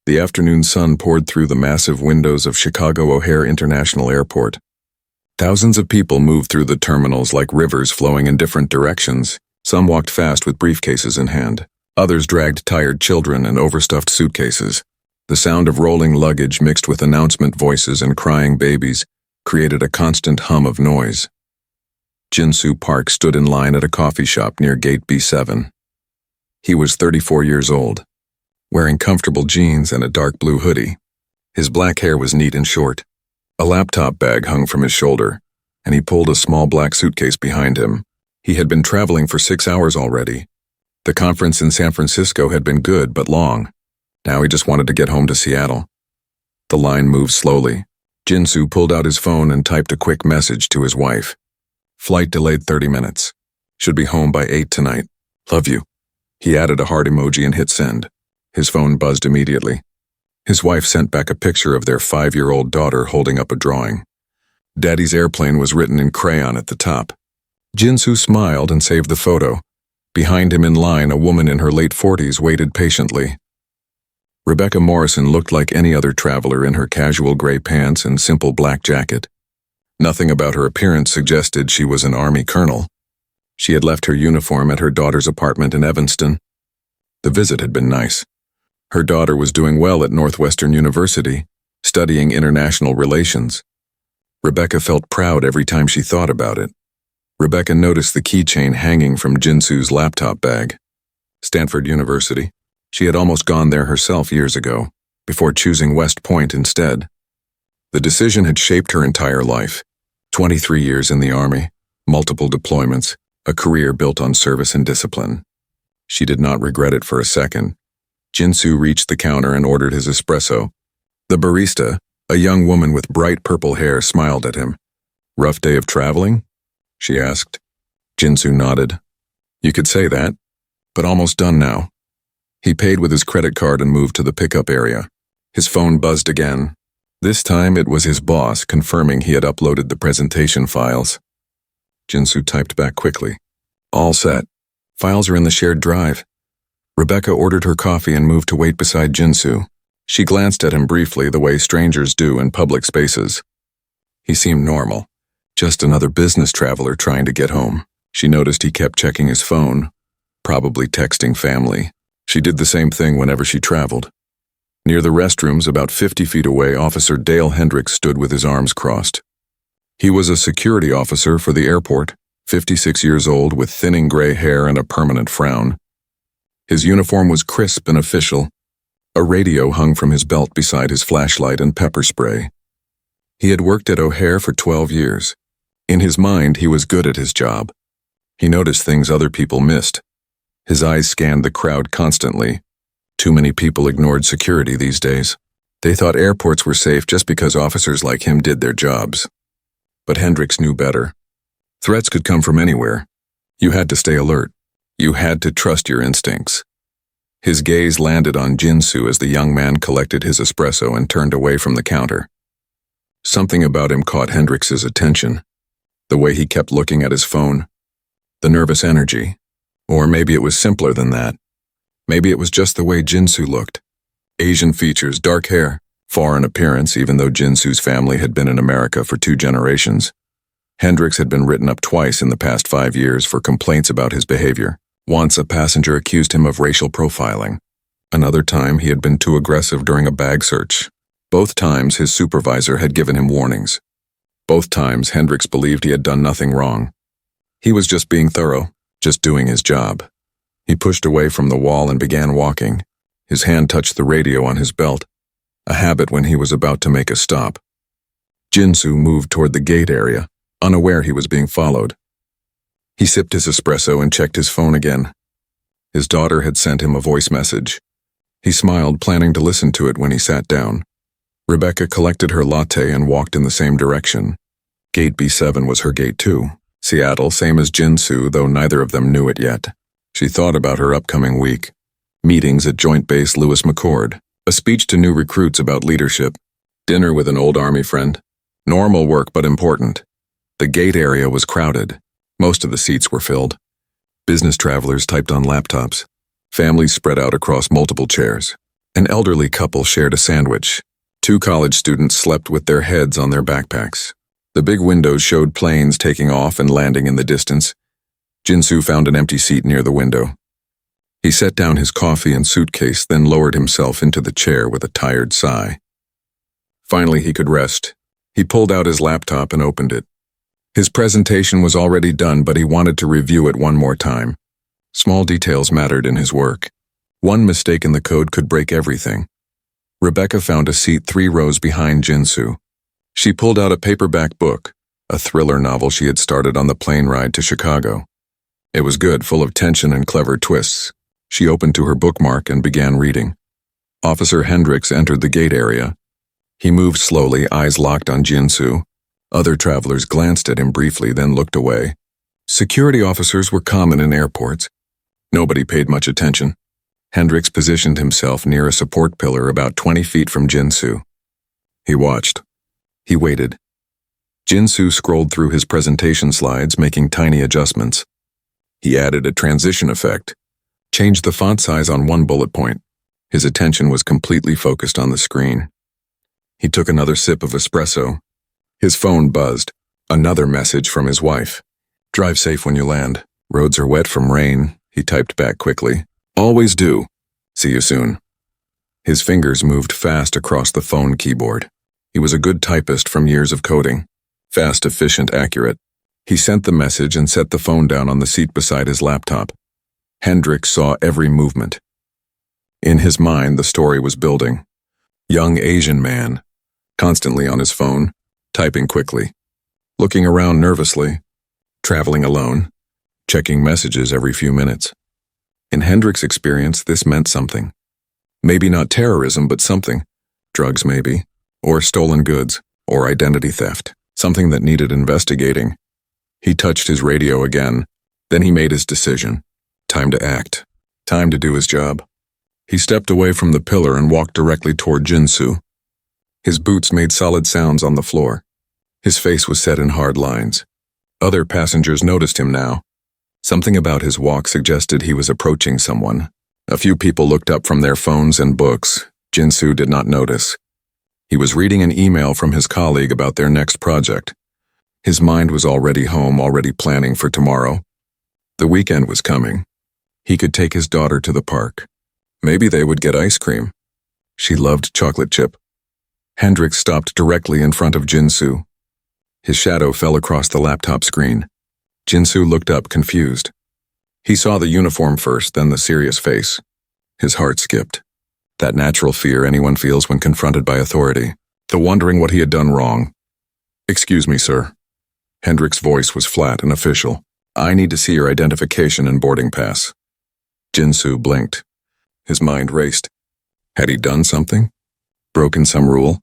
The afternoon sun poured through the massive windows of Chicago O'Hare International Airport. Thousands of people moved through the terminals like rivers flowing in different directions. Some walked fast with briefcases in hand. Others dragged tired children and overstuffed suitcases. The sound of rolling luggage mixed with announcement voices and crying babies created a constant hum of noise. Jinsu Park stood in line at a coffee shop near Gate B7. He was 34 years old, wearing comfortable jeans and a dark blue hoodie. His black hair was neat and short. A laptop bag hung from his shoulder, and he pulled a small black suitcase behind him. He had been traveling for 6 hours already. The conference in San Francisco had been good but long. Now he just wanted to get home to Seattle. The line moved slowly. Jinsu pulled out his phone and typed a quick message to his wife. Flight delayed 30 minutes. Should be home by 8 tonight. Love you. He added a heart emoji and hit send. His phone buzzed immediately. His wife sent back a picture of their 5-year-old daughter holding up a drawing. Daddy's airplane was written in crayon at the top. Jinsu smiled and saved the photo. Behind him in line, a woman in her late 40s waited patiently. Rebecca Morrison looked like any other traveler in her casual gray pants and simple black jacket. Nothing about her appearance suggested she was an Army colonel. She had left her uniform at her daughter's apartment in Evanston. The visit had been nice. Her daughter was doing well at Northwestern University, studying international relations. Rebecca felt proud every time she thought about it. Rebecca noticed the keychain hanging from Jinsu's laptop bag. Stanford University. She had almost gone there herself years ago, before choosing West Point instead. The decision had shaped her entire life. 23 years in the Army, multiple deployments, a career built on service and discipline. She did not regret it for a second. Jinsu reached the counter and ordered his espresso. The barista, a young woman with bright purple hair, smiled at him. Rough day of traveling? She asked. Jinsu nodded. You could say that, but almost done now. He paid with his credit card and moved to the pickup area. His phone buzzed again. This time it was his boss confirming he had uploaded the presentation files. Jinsu typed back quickly. All set. Files are in the shared drive. Rebecca ordered her coffee and moved to wait beside Jinsu. She glanced at him briefly the way strangers do in public spaces. He seemed normal, just another business traveler trying to get home. She noticed he kept checking his phone, probably texting family. She did the same thing whenever she traveled. Near the restrooms, about 50 feet away, Officer Dale Hendricks stood with his arms crossed. He was a security officer for the airport, 56 years old with thinning gray hair and a permanent frown. His uniform was crisp and official. A radio hung from his belt beside his flashlight and pepper spray. He had worked at O'Hare for 12 years. In his mind, he was good at his job. He noticed things other people missed. His eyes scanned the crowd constantly. Too many people ignored security these days. They thought airports were safe just because officers like him did their jobs. But Hendricks knew better. Threats could come from anywhere. You had to stay alert. You had to trust your instincts. His gaze landed on Jinsu as the young man collected his espresso and turned away from the counter. Something about him caught Hendricks's attention. The way he kept looking at his phone. The nervous energy. Or maybe it was simpler than that. Maybe it was just the way Jinsu looked. Asian features, dark hair, foreign appearance even though Jinsu's family had been in America for 2 generations. Hendricks had been written up twice in the past 5 years for complaints about his behavior. Once a passenger accused him of racial profiling. Another time he had been too aggressive during a bag search. Both times his supervisor had given him warnings. Both times Hendricks believed he had done nothing wrong. He was just being thorough, just doing his job. He pushed away from the wall and began walking. His hand touched the radio on his belt, a habit when he was about to make a stop. Jinsu moved toward the gate area, unaware he was being followed. He sipped his espresso and checked his phone again. His daughter had sent him a voice message. He smiled, planning to listen to it when he sat down. Rebecca collected her latte and walked in the same direction. Gate B7 was her gate too. Seattle, same as Jinsu, though neither of them knew it yet. She thought about her upcoming week. Meetings at Joint Base Lewis McChord. A speech to new recruits about leadership. Dinner with an old Army friend. Normal work but important. The gate area was crowded. Most of the seats were filled. Business travelers typed on laptops. Families spread out across multiple chairs. An elderly couple shared a sandwich. Two college students slept with their heads on their backpacks. The big windows showed planes taking off and landing in the distance. Jinsu found an empty seat near the window. He set down his coffee and suitcase, then lowered himself into the chair with a tired sigh. Finally, he could rest. He pulled out his laptop and opened it. His presentation was already done, but he wanted to review it one more time. Small details mattered in his work. One mistake in the code could break everything. Rebecca found a seat 3 rows behind Jinsu. She pulled out a paperback book, a thriller novel she had started on the plane ride to Chicago. It was good, full of tension and clever twists. She opened to her bookmark and began reading. Officer Hendricks entered the gate area. He moved slowly, eyes locked on Jinsu. Other travelers glanced at him briefly, then looked away. Security officers were common in airports. Nobody paid much attention. Hendricks positioned himself near a support pillar about 20 feet from Jinsu. He watched. He waited. Jinsu scrolled through his presentation slides, making tiny adjustments. He added a transition effect, changed the font size on one bullet point. His attention was completely focused on the screen. He took another sip of espresso. His phone buzzed. Another message from his wife. "Drive safe when you land. Roads are wet from rain," he typed back quickly. "Always do. See you soon." His fingers moved fast across the phone keyboard. He was a good typist from years of coding. Fast, efficient, accurate. He sent the message and set the phone down on the seat beside his laptop. Hendricks saw every movement. In his mind, the story was building. Young Asian man, constantly on his phone, typing quickly, looking around nervously, traveling alone, checking messages every few minutes. In Hendricks' experience, this meant something. Maybe not terrorism, but something. Drugs, maybe. Or stolen goods. Or identity theft. Something that needed investigating. He touched his radio again. Then he made his decision. Time to act. Time to do his job. He stepped away from the pillar and walked directly toward Jinsu. His boots made solid sounds on the floor. His face was set in hard lines. Other passengers noticed him now. Something about his walk suggested he was approaching someone. A few people looked up from their phones and books. Jinsu did not notice. He was reading an email from his colleague about their next project. His mind was already home, already planning for tomorrow. The weekend was coming. He could take his daughter to the park. Maybe they would get ice cream. She loved chocolate chip. Hendricks stopped directly in front of Jinsu. His shadow fell across the laptop screen. Jinsu looked up, confused. He saw the uniform first, then the serious face. His heart skipped. That natural fear anyone feels when confronted by authority. The wondering what he had done wrong. "Excuse me, sir." Hendricks' voice was flat and official. "I need to see your identification and boarding pass." Jinsu blinked. His mind raced. Had he done something? Broken some rule?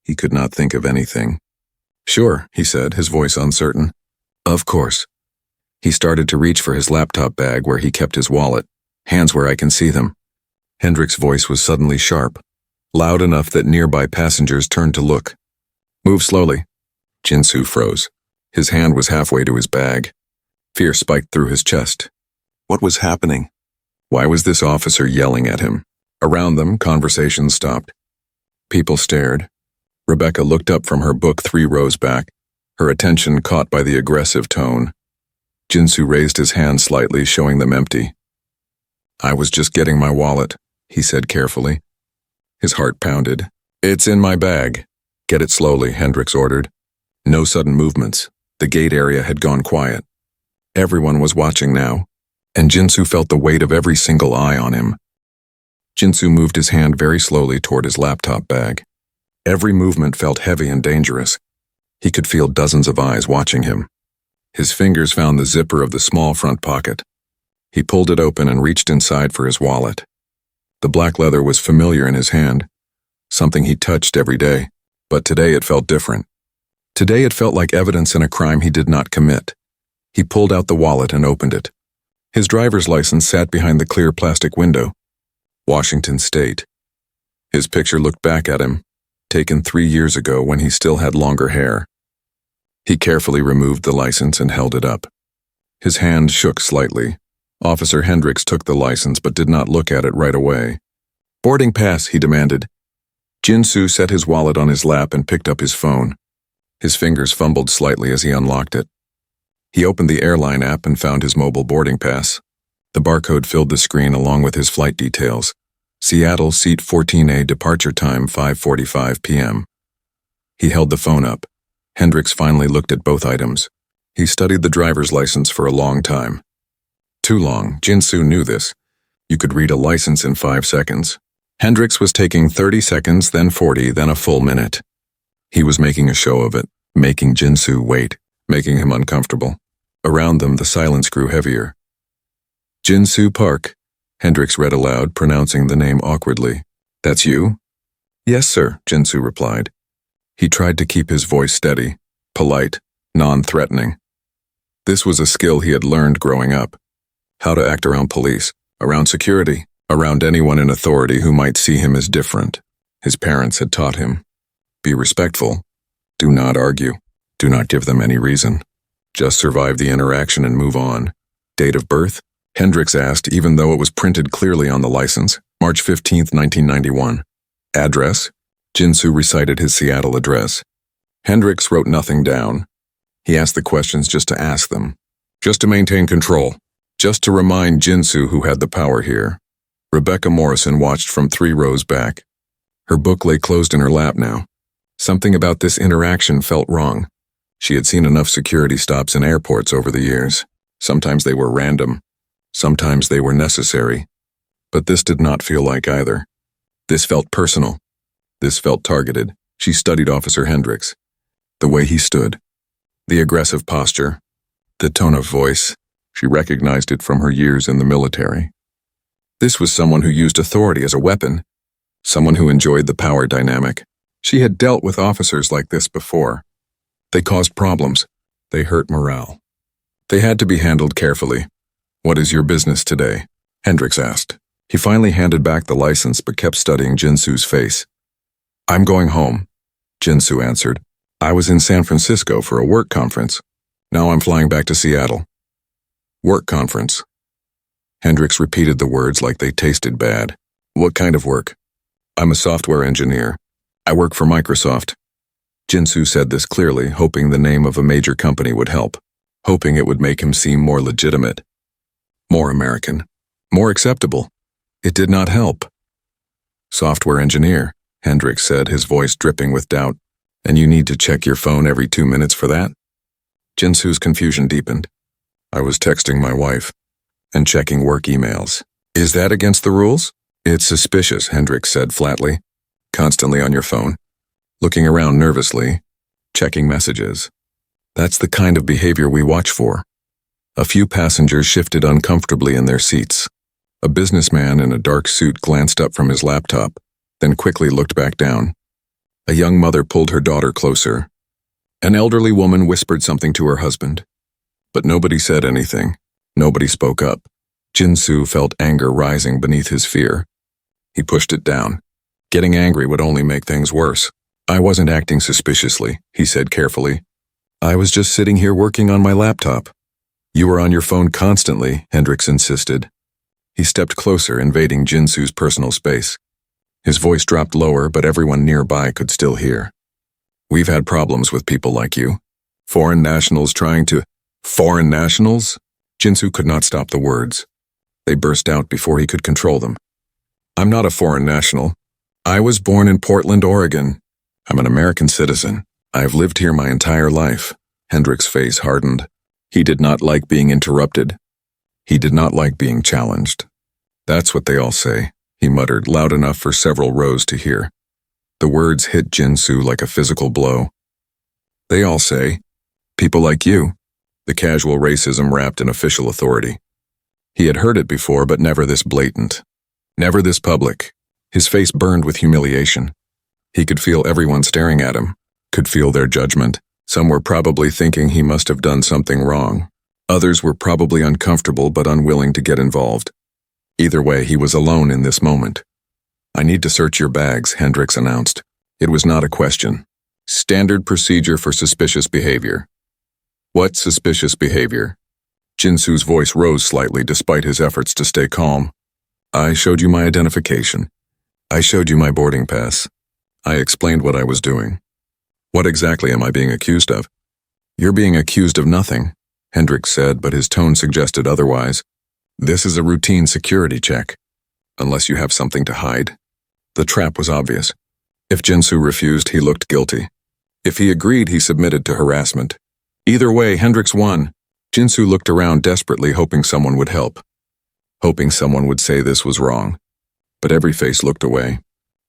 He could not think of anything. "Sure," he said, his voice uncertain. "Of course." He started to reach for his laptop bag where he kept his wallet. "Hands where I can see them." Hendricks' voice was suddenly sharp, loud enough that nearby passengers turned to look. "Move slowly." Jinsu froze. His hand was halfway to his bag. Fear spiked through his chest. What was happening? Why was this officer yelling at him? Around them, conversation stopped. People stared. Rebecca looked up from her book 3 rows back, her attention caught by the aggressive tone. Jinsu raised his hand slightly, showing them empty. "I was just getting my wallet," he said carefully. His heart pounded. "It's in my bag." "Get it slowly," Hendricks ordered. No sudden movements. The gate area had gone quiet. Everyone was watching now, and Jinsu felt the weight of every single eye on him. Jinsu moved his hand very slowly toward his laptop bag. Every movement felt heavy and dangerous. He could feel dozens of eyes watching him. His fingers found the zipper of the small front pocket. He pulled it open and reached inside for his wallet. The black leather was familiar in his hand, something he touched every day, but today it felt different. Today it felt like evidence in a crime he did not commit. He pulled out the wallet and opened it. His driver's license sat behind the clear plastic window. Washington State. His picture looked back at him, taken 3 years ago when he still had longer hair. He carefully removed the license and held it up. His hand shook slightly. Officer Hendricks took the license but did not look at it right away. Boarding pass, he demanded. Jinsu set his wallet on his lap and picked up his phone. His fingers fumbled slightly as he unlocked it. He opened the airline app and found his mobile boarding pass. The barcode filled the screen along with his flight details. Seattle, seat 14A, departure time 5:45 p.m. He held the phone up. Hendricks finally looked at both items. He studied the driver's license for a long time. Too long, Jinsu knew this. You could read a license in 5 seconds. Hendricks was taking 30 seconds, then 40, then a full minute. He was making a show of it, making Jinsu wait, making him uncomfortable. Around them, the silence grew heavier. Jinsu Park, Hendricks read aloud, pronouncing the name awkwardly. That's you? Yes, sir, Jinsu replied. He tried to keep his voice steady, polite, non-threatening. This was a skill he had learned growing up. How to act around police, around security, around anyone in authority who might see him as different. His parents had taught him. Be respectful. Do not argue. Do not give them any reason. Just survive the interaction and move on. Date of birth? Hendricks asked, even though it was printed clearly on the license, March 15, 1991. Address? Jinsu recited his Seattle address. Hendricks wrote nothing down. He asked the questions just to ask them. Just to maintain control. Just to remind Jinsu who had the power here. Rebecca Morrison watched from 3 rows back. Her book lay closed in her lap now. Something about this interaction felt wrong. She had seen enough security stops in airports over the years. Sometimes they were random. Sometimes they were necessary. But this did not feel like either. This felt personal. This felt targeted. She studied Officer Hendricks. The way he stood. The aggressive posture. The tone of voice. She recognized it from her years in the military. This was someone who used authority as a weapon. Someone who enjoyed the power dynamic. She had dealt with officers like this before. They caused problems. They hurt morale. They had to be handled carefully. What is your business today? Hendricks asked. He finally handed back the license but kept studying Jinsu's face. I'm going home, Jinsu answered. I was in San Francisco for a work conference. Now I'm flying back to Seattle. Work conference. Hendricks repeated the words like they tasted bad. What kind of work? I'm a software engineer. I work for Microsoft. Jinsu said this clearly, hoping the name of a major company would help, hoping it would make him seem more legitimate, more American, more acceptable. It did not help. Software engineer, Hendricks said, his voice dripping with doubt. And you need to check your phone every 2 minutes for that? Jinsu's confusion deepened. I was texting my wife and checking work emails. Is that against the rules? It's suspicious, Hendricks said flatly. Constantly on your phone. Looking around nervously. Checking messages. That's the kind of behavior we watch for. A few passengers shifted uncomfortably in their seats. A businessman in a dark suit glanced up from his laptop, then quickly looked back down. A young mother pulled her daughter closer. An elderly woman whispered something to her husband. But nobody said anything. Nobody spoke up. Jinsu felt anger rising beneath his fear. He pushed it down. Getting angry would only make things worse. I wasn't acting suspiciously, he said carefully. I was just sitting here working on my laptop. You were on your phone constantly, Hendricks insisted. He stepped closer, invading Jinsu's personal space. His voice dropped lower, but everyone nearby could still hear. We've had problems with people like you. Foreign nationals trying to... Foreign nationals? Jinsu could not stop the words. They burst out before he could control them. I'm not a foreign national. I was born in Portland, Oregon. I'm an American citizen. I've lived here my entire life. Hendricks' face hardened. He did not like being interrupted. He did not like being challenged. That's what they all say, he muttered, loud enough for several rows to hear. The words hit Jinsu like a physical blow. They all say, people like you. The casual racism wrapped in official authority. He had heard it before, but never this blatant. Never this public. His face burned with humiliation. He could feel everyone staring at him, could feel their judgment. Some were probably thinking he must have done something wrong. Others were probably uncomfortable but unwilling to get involved. Either way, he was alone in this moment. I need to search your bags, Hendricks announced. It was not a question. Standard procedure for suspicious behavior. What suspicious behavior? Jinsu's voice rose slightly despite his efforts to stay calm. I showed you my identification. I showed you my boarding pass. I explained what I was doing. What exactly am I being accused of? You're being accused of nothing, Hendricks said, but his tone suggested otherwise. This is a routine security check. Unless you have something to hide. The trap was obvious. If Jinsu refused, he looked guilty. If he agreed, he submitted to harassment. Either way, Hendricks won. Jinsu looked around desperately, hoping someone would help. Hoping someone would say this was wrong. But every face looked away.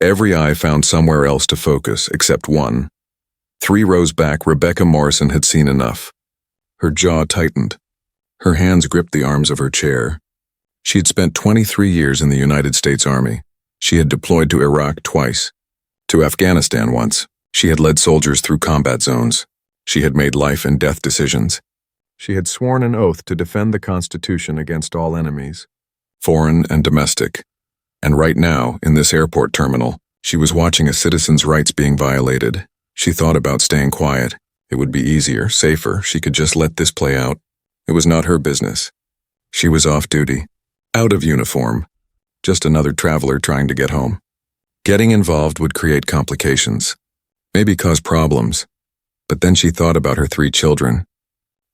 Every eye found somewhere else to focus, except one. 3 rows back, Rebecca Morrison had seen enough. Her jaw tightened. Her hands gripped the arms of her chair. She had spent 23 years in the United States Army. She had deployed to Iraq twice. To Afghanistan once. She had led soldiers through combat zones. She had made life and death decisions. She had sworn an oath to defend the Constitution against all enemies, foreign and domestic. And right now, in this airport terminal, she was watching a citizen's rights being violated. She thought about staying quiet. It would be easier, safer. She could just let this play out. It was not her business. She was off duty, out of uniform, just another traveler trying to get home. Getting involved would create complications, maybe cause problems. But then she thought about her 3 children,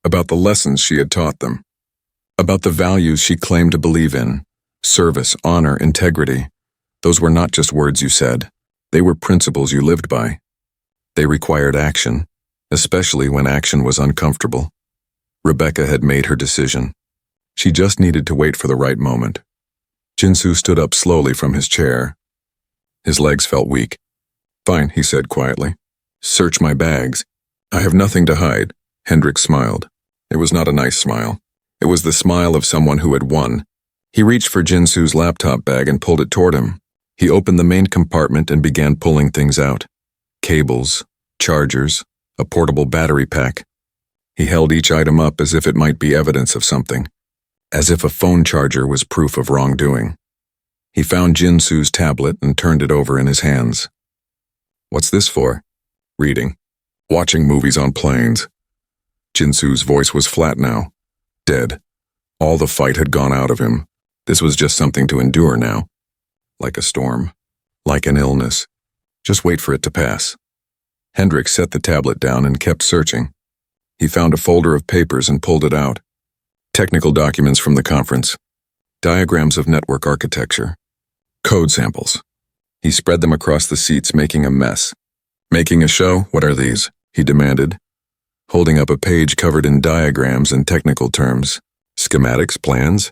about the lessons she had taught them, about the values she claimed to believe in, service, honor, integrity. Those were not just words you said. They were principles you lived by. They required action, especially when action was uncomfortable. Rebecca had made her decision. She just needed to wait for the right moment. Jinsu stood up slowly from his chair. His legs felt weak. Fine, he said quietly. Search my bags. I have nothing to hide. Hendricks smiled. It was not a nice smile. It was the smile of someone who had won. He reached for Jinsu's laptop bag and pulled it toward him. He opened the main compartment and began pulling things out. Cables, chargers, a portable battery pack. He held each item up as if it might be evidence of something, as if a phone charger was proof of wrongdoing. He found Jinsu's tablet and turned it over in his hands. What's this for? Reading. Watching movies on planes. Jinsu's voice was flat now, dead. All the fight had gone out of him. This was just something to endure now. Like a storm. Like an illness. Just wait for it to pass. Hendricks set the tablet down and kept searching. He found a folder of papers and pulled it out. Technical documents from the conference. Diagrams of network architecture. Code samples. He spread them across the seats, making a mess. Making a show? What are these? He demanded, holding up a page covered in diagrams and technical terms. Schematics, plans?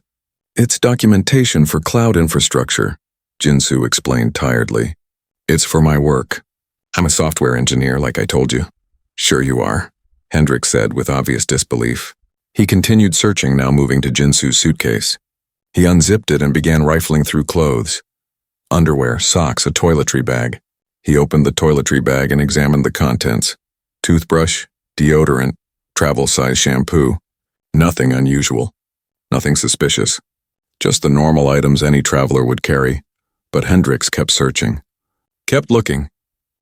It's documentation for cloud infrastructure, Jinsu explained tiredly. It's for my work. I'm a software engineer, like I told you. Sure you are, Hendricks said with obvious disbelief. He continued searching, now moving to Jinsu's suitcase. He unzipped it and began rifling through clothes. Underwear, socks, a toiletry bag. He opened the toiletry bag and examined the contents. Toothbrush, deodorant, travel-size shampoo. Nothing unusual. Nothing suspicious. Just the normal items any traveler would carry. But Hendricks kept searching. Kept looking.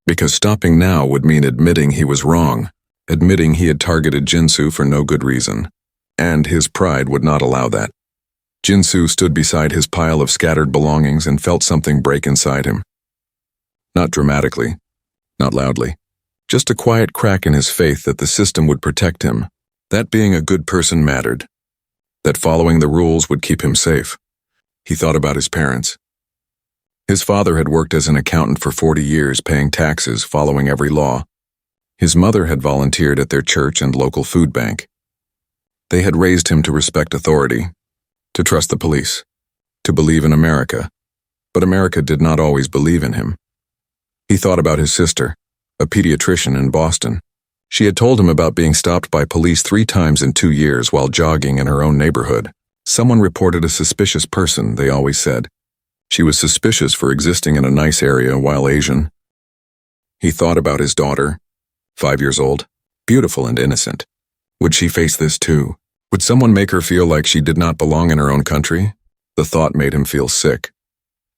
Because stopping now would mean admitting he was wrong. Admitting he had targeted Jinsu for no good reason. And his pride would not allow that. Jinsu stood beside his pile of scattered belongings and felt something break inside him. Not dramatically. Not loudly. Just a quiet crack in his faith that the system would protect him. That being a good person mattered. That following the rules would keep him safe. He thought about his parents. His father had worked as an accountant for 40 years, paying taxes, following every law. His mother had volunteered at their church and local food bank. They had raised him to respect authority, to trust the police, to believe in America. But America did not always believe in him. He thought about his sister, a pediatrician in Boston. She had told him about being stopped by police 3 times in 2 years while jogging in her own neighborhood. Someone reported a suspicious person, they always said. She was suspicious for existing in a nice area while Asian. He thought about his daughter, 5 years old, beautiful and innocent. Would she face this too? Would someone make her feel like she did not belong in her own country? The thought made him feel sick.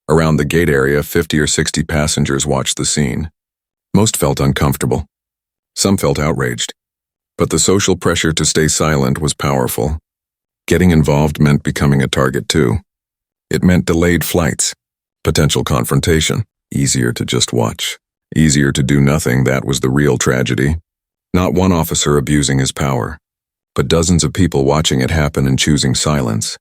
Around the gate area, 50 or 60 passengers watched the scene. Most felt uncomfortable. Some felt outraged. But the social pressure to stay silent was powerful. Getting involved meant becoming a target too. It meant delayed flights, Potential confrontation. Easier to just watch. Easier to do nothing, that was the real tragedy. Not one officer abusing his power, but dozens of people watching it happen and choosing silence.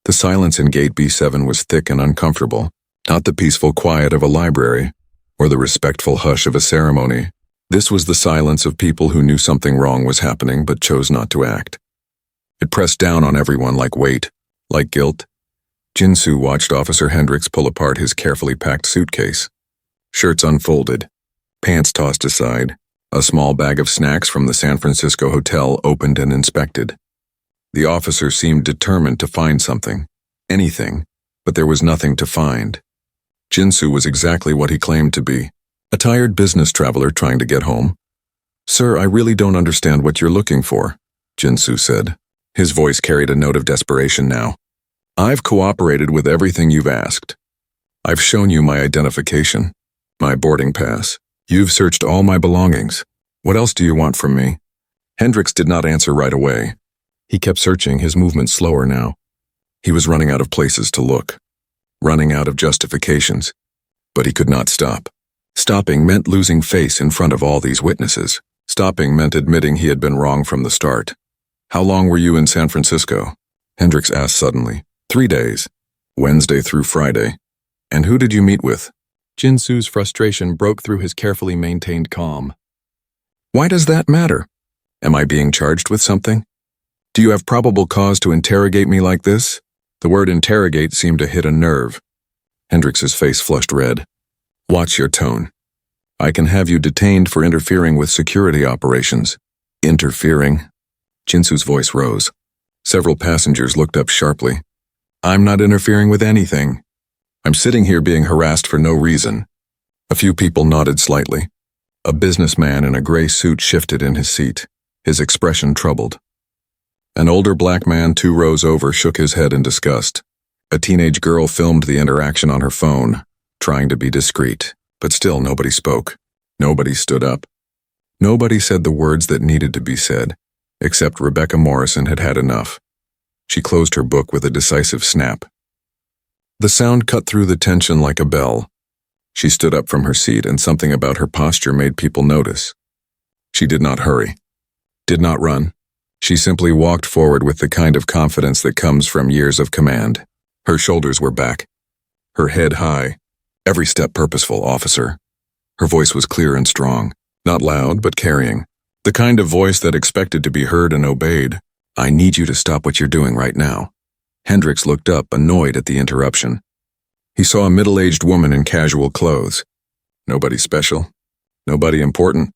The silence in Gate B7 was thick and uncomfortable, not the peaceful quiet of a library, or the respectful hush of a ceremony. This was the silence of people who knew something wrong was happening but chose not to act. It pressed down on everyone like weight, like guilt. Jinsu watched Officer Hendricks pull apart his carefully packed suitcase. Shirts unfolded, pants tossed aside, a small bag of snacks from the San Francisco hotel opened and inspected. The officer seemed determined to find something, anything, but there was nothing to find. Jinsu was exactly what he claimed to be, a tired business traveler trying to get home. "Sir, I really don't understand what you're looking for," Jinsu said. His voice carried a note of desperation now. "I've cooperated with everything you've asked. I've shown you my identification, my boarding pass. You've searched all my belongings. What else do you want from me?" Hendricks did not answer right away. He kept searching, his movements slower now. He was running out of places to look, running out of justifications. But he could not stop. Stopping meant losing face in front of all these witnesses. Stopping meant admitting he had been wrong from the start. "How long were you in San Francisco?" Hendricks asked suddenly. 3 days. Wednesday through Friday. "And who did you meet with?" Jinsu's frustration broke through his carefully maintained calm. "Why does that matter? Am I being charged with something? Do you have probable cause to interrogate me like this?" The word interrogate seemed to hit a nerve. Hendricks's face flushed red. "Watch your tone. I can have you detained for interfering with security operations." "Interfering?" Jinsu's voice rose. Several passengers looked up sharply. "I'm not interfering with anything. I'm sitting here being harassed for no reason." A few people nodded slightly. A businessman in a gray suit shifted in his seat, his expression troubled. An older black man 2 rows over shook his head in disgust. A teenage girl filmed the interaction on her phone, trying to be discreet, but still nobody spoke. Nobody stood up. Nobody said the words that needed to be said, except Rebecca Morrison had had enough. She closed her book with a decisive snap. The sound cut through the tension like a bell. She stood up from her seat, and something about her posture made people notice. She did not hurry, did not run. She simply walked forward with the kind of confidence that comes from years of command. Her shoulders were back, her head high, every step purposeful, "Officer." Her voice was clear and strong, not loud but carrying, the kind of voice that expected to be heard and obeyed. "I need you to stop what you're doing right now." Hendricks looked up, annoyed at the interruption. He saw a middle-aged woman in casual clothes. Nobody special, nobody important.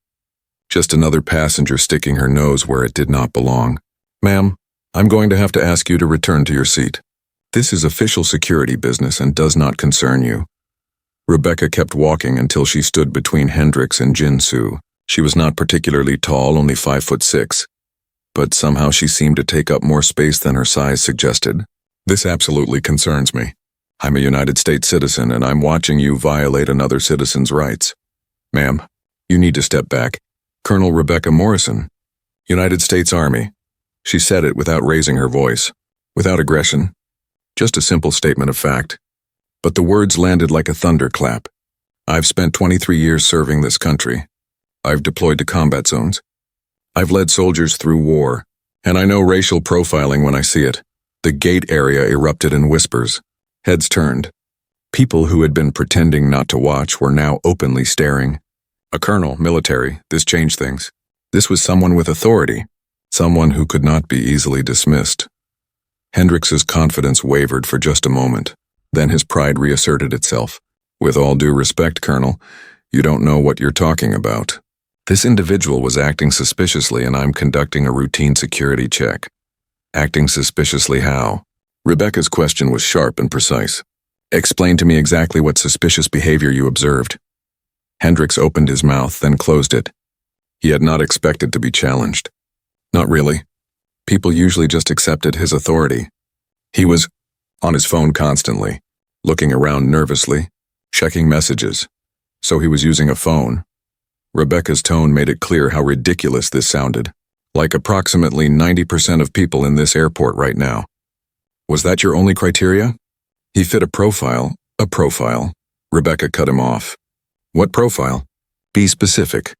Just another passenger sticking her nose where it did not belong. "Ma'am, I'm going to have to ask you to return to your seat. This is official security business and does not concern you." Rebecca kept walking until she stood between Hendricks and Jinsu. She was not particularly tall, only 5'6", but somehow she seemed to take up more space than her size suggested. "This absolutely concerns me. I'm a United States citizen and I'm watching you violate another citizen's rights. Ma'am, you need to step back." "Colonel Rebecca Morrison, United States Army." She said it without raising her voice, without aggression, just a simple statement of fact. But the words landed like a thunderclap. "I've spent 23 years serving this country. I've deployed to combat zones. I've led soldiers through war, and I know racial profiling when I see it." The gate area erupted in whispers. Heads turned. People who had been pretending not to watch were now openly staring. A colonel, military, this changed things. This was someone with authority, someone who could not be easily dismissed. Hendricks's confidence wavered for just a moment. Then his pride reasserted itself. "With all due respect, Colonel, you don't know what you're talking about. This individual was acting suspiciously and I'm conducting a routine security check." "Acting suspiciously how?" Rebecca's question was sharp and precise. "Explain to me exactly what suspicious behavior you observed." Hendricks opened his mouth, then closed it. He had not expected to be challenged. Not really. People usually just accepted his authority. He was on his phone constantly, looking around nervously, checking messages. So he was using a phone. Rebecca's tone made it clear how ridiculous this sounded. Like approximately 90% of people in this airport right now. "Was that your only criteria?" He fit a profile, A profile. Rebecca cut him off. What profile? Be specific.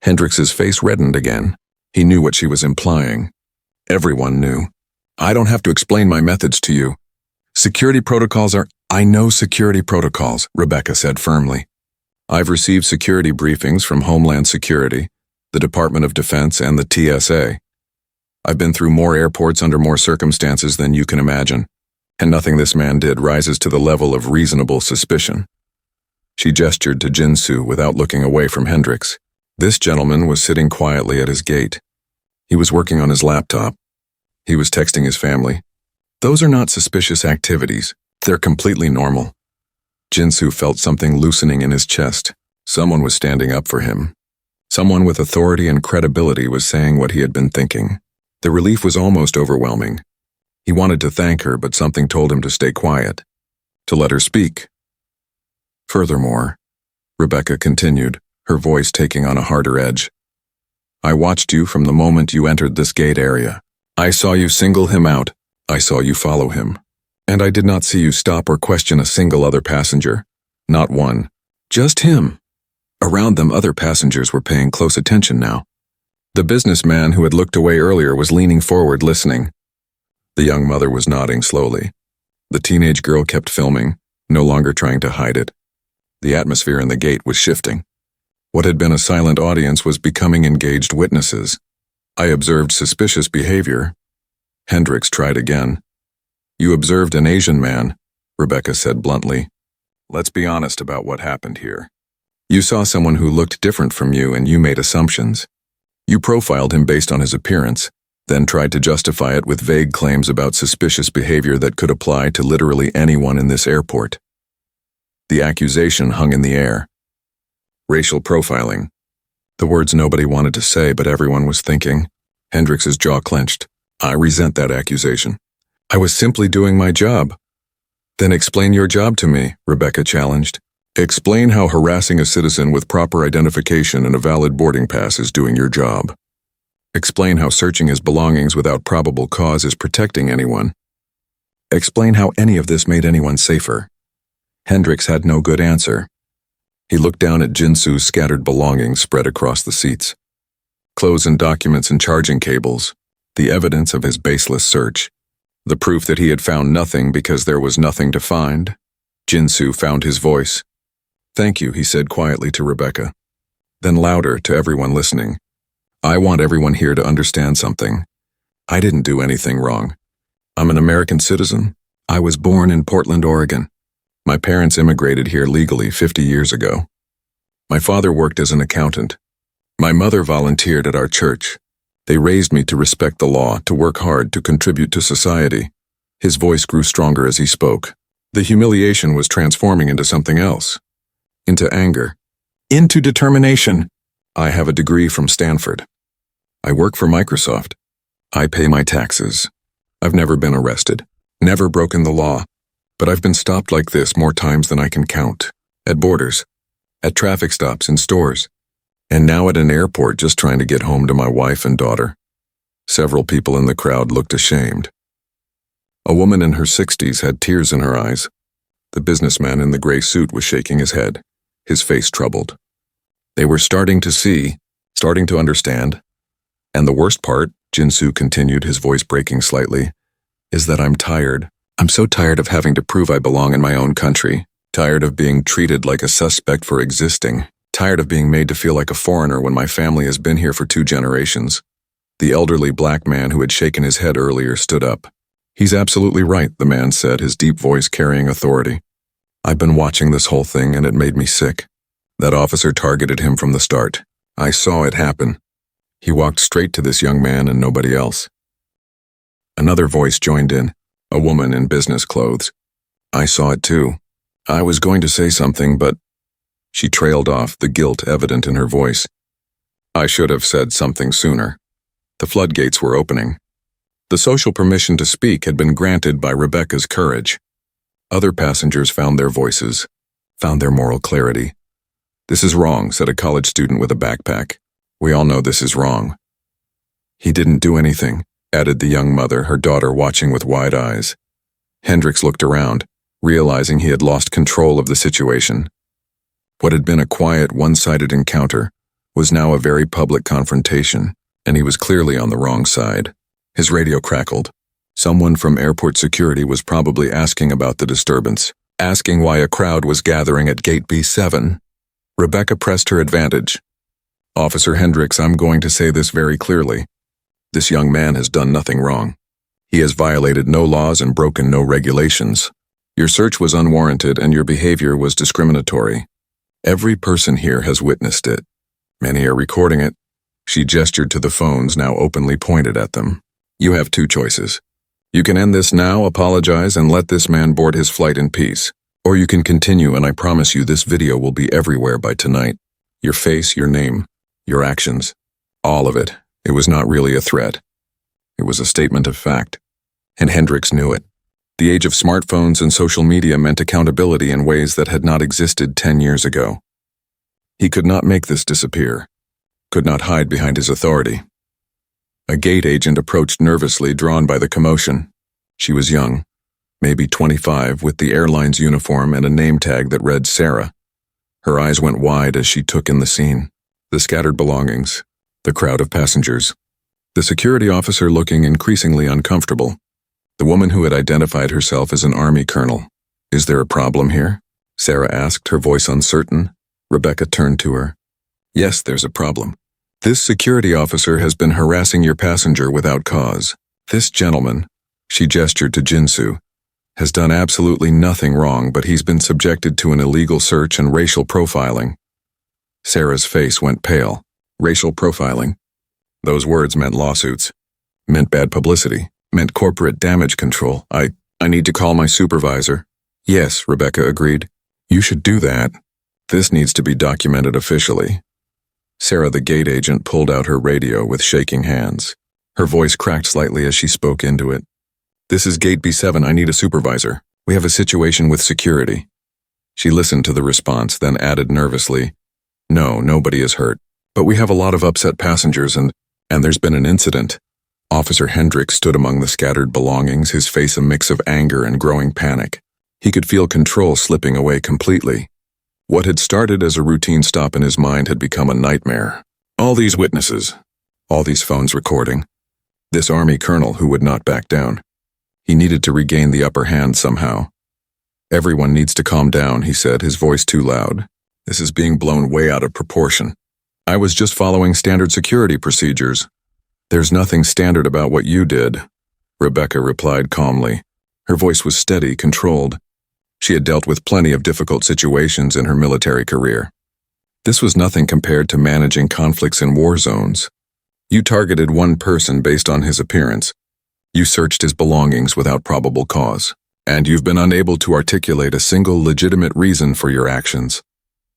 Hendrix's face reddened again. He knew what she was implying. Everyone knew. I don't have to explain my methods to you. Security protocols are— I know security protocols, Rebecca said firmly. I've received security briefings from Homeland Security, the Department of Defense, and the TSA. I've been through more airports under more circumstances than you can imagine, and nothing this man did rises to the level of reasonable suspicion. She gestured to Jinsu without looking away from Hendrix. This gentleman was sitting quietly at his gate. He was working on his laptop. He was texting his family. Those are not suspicious activities. They're completely normal. Jinsu felt something loosening in his chest. Someone was standing up for him. Someone with authority and credibility was saying what he had been thinking. The relief was almost overwhelming. He wanted to thank her, but something told him to stay quiet, to let her speak. Furthermore, Rebecca continued, her voice taking on a harder edge. I watched you from the moment you entered this gate area. I saw you single him out. I saw you follow him. And I did not see you stop or question a single other passenger. Not one. Just him. Around them, other passengers were paying close attention now. The businessman who had looked away earlier was leaning forward listening. The young mother was nodding slowly. The teenage girl kept filming, no longer trying to hide it. The atmosphere in the gate was shifting. What had been a silent audience was becoming engaged witnesses. I observed suspicious behavior. Hendrix tried again. You observed an Asian man, Rebecca said bluntly. Let's be honest about what happened here. You saw someone who looked different from you and you made assumptions. You profiled him based on his appearance, then tried to justify it with vague claims about suspicious behavior that could apply to literally anyone in this airport. The accusation hung in the air. Racial profiling. The words nobody wanted to say, but everyone was thinking. Hendrix's jaw clenched. I resent that accusation. I was simply doing my job. Then explain your job to me, Rebecca challenged. Explain how harassing a citizen with proper identification and a valid boarding pass is doing your job. Explain how searching his belongings without probable cause is protecting anyone. Explain how any of this made anyone safer. Hendrix had no good answer. He looked down at Jinsu's scattered belongings spread across the seats. Clothes and documents and charging cables, the evidence of his baseless search. The proof that he had found nothing because there was nothing to find. Jinsu found his voice. Thank you, he said quietly to Rebecca. Then louder to everyone listening. I want everyone here to understand something. I didn't do anything wrong. I'm an American citizen. I was born in Portland, Oregon. My parents immigrated here legally 50 years ago. My father worked as an accountant. My mother volunteered at our church. They raised me to respect the law, to work hard, to contribute to society. His voice grew stronger as he spoke. The humiliation was transforming into something else. Into anger. Into determination. I have a degree from Stanford. I work for Microsoft. I pay my taxes. I've never been arrested. Never broken the law. But I've been stopped like this more times than I can count. At borders. At traffic stops, in stores. And now at an airport just trying to get home to my wife and daughter. Several people in the crowd looked ashamed. A woman in her 60s had tears in her eyes. The businessman in the gray suit was shaking his head, his face troubled. They were starting to see, starting to understand. And the worst part, Jinsu continued, his voice breaking slightly, is that I'm tired. I'm so tired of having to prove I belong in my own country. Tired of being treated like a suspect for existing. Tired of being made to feel like a foreigner when my family has been here for 2 generations. The elderly black man who had shaken his head earlier stood up. He's absolutely right, the man said, his deep voice carrying authority. I've been watching this whole thing and it made me sick. That officer targeted him from the start. I saw it happen. He walked straight to this young man and nobody else. Another voice joined in, a woman in business clothes. I saw it too. I was going to say something, but she trailed off, the guilt evident in her voice. I should have said something sooner. The floodgates were opening. The social permission to speak had been granted by Rebecca's courage. Other passengers found their voices, found their moral clarity. This is wrong, said a college student with a backpack. We all know this is wrong. He didn't do anything, added the young mother, her daughter watching with wide eyes. Hendrix looked around. realizing he had lost control of the situation. What had been a quiet, one-sided encounter was now a very public confrontation, and he was clearly on the wrong side. His radio crackled. Someone from airport security was probably asking about the disturbance, asking why a crowd was gathering at gate B7. Rebecca pressed her advantage. "Officer Hendricks, I'm going to say this very clearly. This young man has done nothing wrong. He has violated no laws and broken no regulations. Your search was unwarranted and your behavior was discriminatory. Every person here has witnessed it. Many are recording it." She gestured to the phones now openly pointed at them. "You have two choices. You can end this now, apologize, and let this man board his flight in peace. Or you can continue, and I promise you this video will be everywhere by tonight. Your face, your name, your actions. All of it. It was not really a threat. It was a statement of fact. And Hendricks knew it. The age of smartphones and social media meant accountability in ways that had not existed 10 years ago. He could not make this disappear. Could not hide behind his authority. A gate agent approached nervously, drawn by the commotion. She was young, maybe 25, with the airline's uniform and a name tag that read Sarah. Her eyes went wide as she took in the scene. The scattered belongings, the crowd of passengers. The security officer looking increasingly uncomfortable. The woman who had identified herself as an army colonel. "Is there a problem here?" Sarah asked, her voice uncertain. Rebecca turned to her. "Yes, there's a problem. This security officer has been harassing your passenger without cause. This gentleman," she gestured to Jinsu, "has done absolutely nothing wrong, but he's been subjected to an illegal search and racial profiling." Sarah's face went pale. Racial profiling? Those words meant lawsuits, meant bad publicity, meant corporate damage control. I need to call my supervisor." "Yes," Rebecca agreed. "You should do that. This needs to be documented officially." Sarah, the gate agent, pulled out her radio with shaking hands. Her voice cracked slightly as she spoke into it. "This is Gate B7. I need a supervisor. We have a situation with security." She listened to the response, then added nervously, "No, nobody is hurt. But we have a lot of upset passengers and there's been an incident." Officer Hendricks stood among the scattered belongings, his face a mix of anger and growing panic. He could feel control slipping away completely. What had started as a routine stop in his mind had become a nightmare. All these witnesses, all these phones recording. This army colonel who would not back down. He needed to regain the upper hand somehow. "Everyone needs to calm down," he said, his voice too loud. "This is being blown way out of proportion. I was just following standard security procedures." "There's nothing standard about what you did," Rebecca replied calmly. Her voice was steady, controlled. She had dealt with plenty of difficult situations in her military career. This was nothing compared to managing conflicts in war zones. You targeted one person based on his appearance. You searched his belongings without probable cause. And you've been unable to articulate a single legitimate reason for your actions.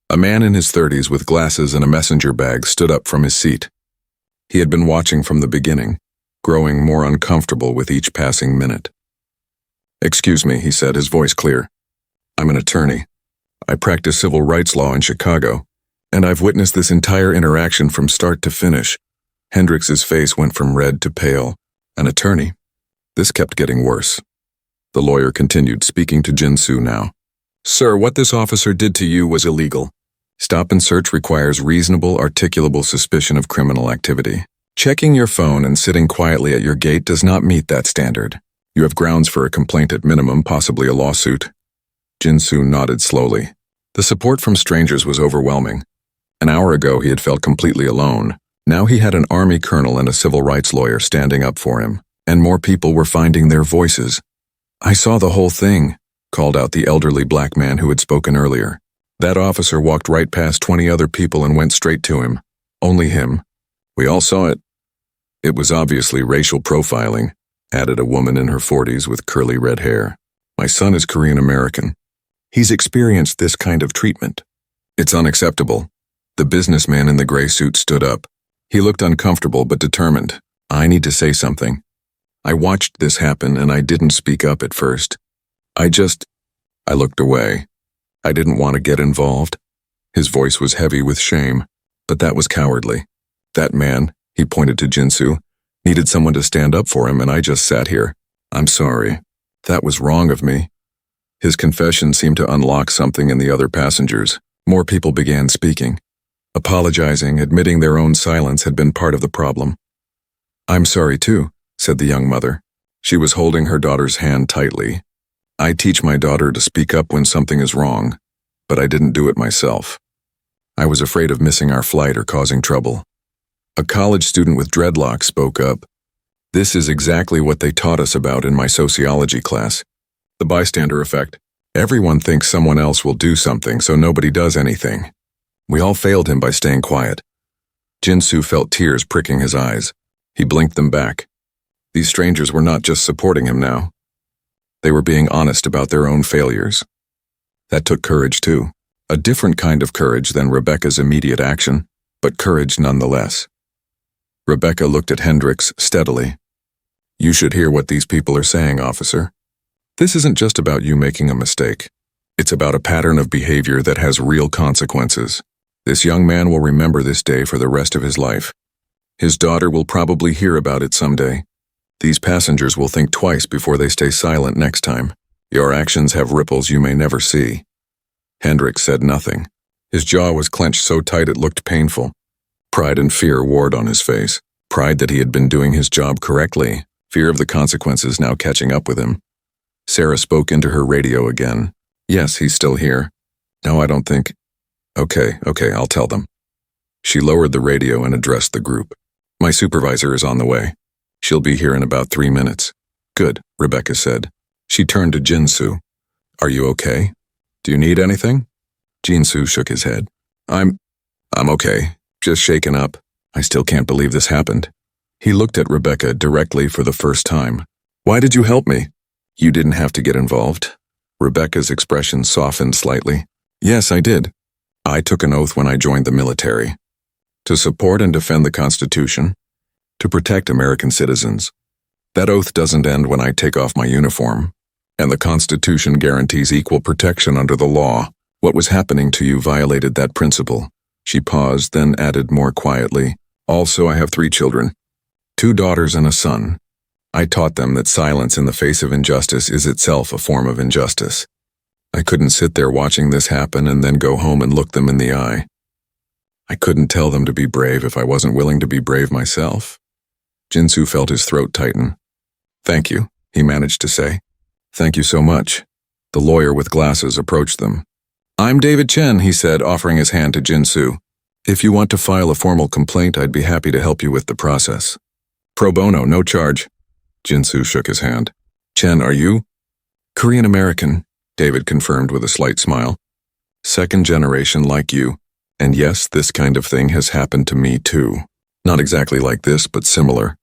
A man in his 30s with glasses and a messenger bag stood up from his seat. He had been watching from the beginning, growing more uncomfortable with each passing minute. "Excuse me," he said, his voice clear. "I'm an attorney. I practice civil rights law in Chicago, and I've witnessed this entire interaction from start to finish." Hendricks's face went from red to pale. An attorney? This kept getting worse. The lawyer continued, speaking to Jinsu now. "Sir, what this officer did to you was illegal. Stop and search requires reasonable, articulable suspicion of criminal activity. Checking your phone and sitting quietly at your gate does not meet that standard. You have grounds for a complaint at minimum, possibly a lawsuit." Jinsu nodded slowly. The support from strangers was overwhelming. An hour ago he had felt completely alone. Now he had an army colonel and a civil rights lawyer standing up for him, and more people were finding their voices. "I saw the whole thing," called out the elderly black man who had spoken earlier. "That officer walked right past 20 other people and went straight to him. Only him. We all saw it." "It was obviously racial profiling," added a woman in her 40s with curly red hair. "My son is Korean American. He's experienced this kind of treatment. It's unacceptable." The businessman in the gray suit stood up. He looked uncomfortable but determined. "I need to say something. I watched this happen and I didn't speak up at first. I looked away. I didn't want to get involved." His voice was heavy with shame, but that was cowardly. "That man," he pointed to Jinsu, "needed someone to stand up for him and I just sat here. I'm sorry. That was wrong of me." His confession seemed to unlock something in the other passengers. More people began speaking, apologizing, admitting their own silence had been part of the problem. "I'm sorry too," said the young mother. She was holding her daughter's hand tightly. "I teach my daughter to speak up when something is wrong, but I didn't do it myself. I was afraid of missing our flight or causing trouble." A college student with dreadlocks spoke up. "This is exactly what they taught us about in my sociology class. The bystander effect. Everyone thinks someone else will do something, so nobody does anything. We all failed him by staying quiet." Jinsu felt tears pricking his eyes. He blinked them back. These strangers were not just supporting him now. They were being honest about their own failures. That took courage too. A different kind of courage than Rebecca's immediate action, but courage nonetheless. Rebecca looked at Hendricks steadily. "You should hear what these people are saying, officer. This isn't just about you making a mistake. It's about a pattern of behavior that has real consequences. This young man will remember this day for the rest of his life. His daughter will probably hear about it someday. These passengers will think twice before they stay silent next time. Your actions have ripples you may never see." Hendricks said nothing. His jaw was clenched so tight it looked painful. Pride and fear warred on his face. Pride that he had been doing his job correctly, fear of the consequences now catching up with him. Sarah spoke into her radio again. "Yes, he's still here. No, I don't think. Okay, I'll tell them." She lowered the radio and addressed the group. "My supervisor is on the way. She'll be here in about 3 minutes." "Good," Rebecca said. She turned to Jinsu. "Are you okay? Do you need anything?" Jinsu shook his head. I'm okay. Just shaken up. I still can't believe this happened." He looked at Rebecca directly for the first time. "Why did you help me?" "You didn't have to get involved." Rebecca's expression softened slightly. "Yes, I did. I took an oath when I joined the military. To support and defend the Constitution. To protect American citizens. That oath doesn't end when I take off my uniform. And the Constitution guarantees equal protection under the law. What was happening to you violated that principle." She paused, then added more quietly, "Also, I have 3 children. 2 daughters and a son. I taught them that silence in the face of injustice is itself a form of injustice. I couldn't sit there watching this happen and then go home and look them in the eye. I couldn't tell them to be brave if I wasn't willing to be brave myself." Jinsu felt his throat tighten. "Thank you," he managed to say. "Thank you so much." The lawyer with glasses approached them. "I'm David Chen," he said, offering his hand to Jinsu. "If you want to file a formal complaint, I'd be happy to help you with the process. Pro bono, no charge." Jinsu shook his hand. "Chen, are you?" "Korean American," David confirmed with a slight smile. "Second generation like you. And yes, this kind of thing has happened to me too. Not exactly like this, but similar.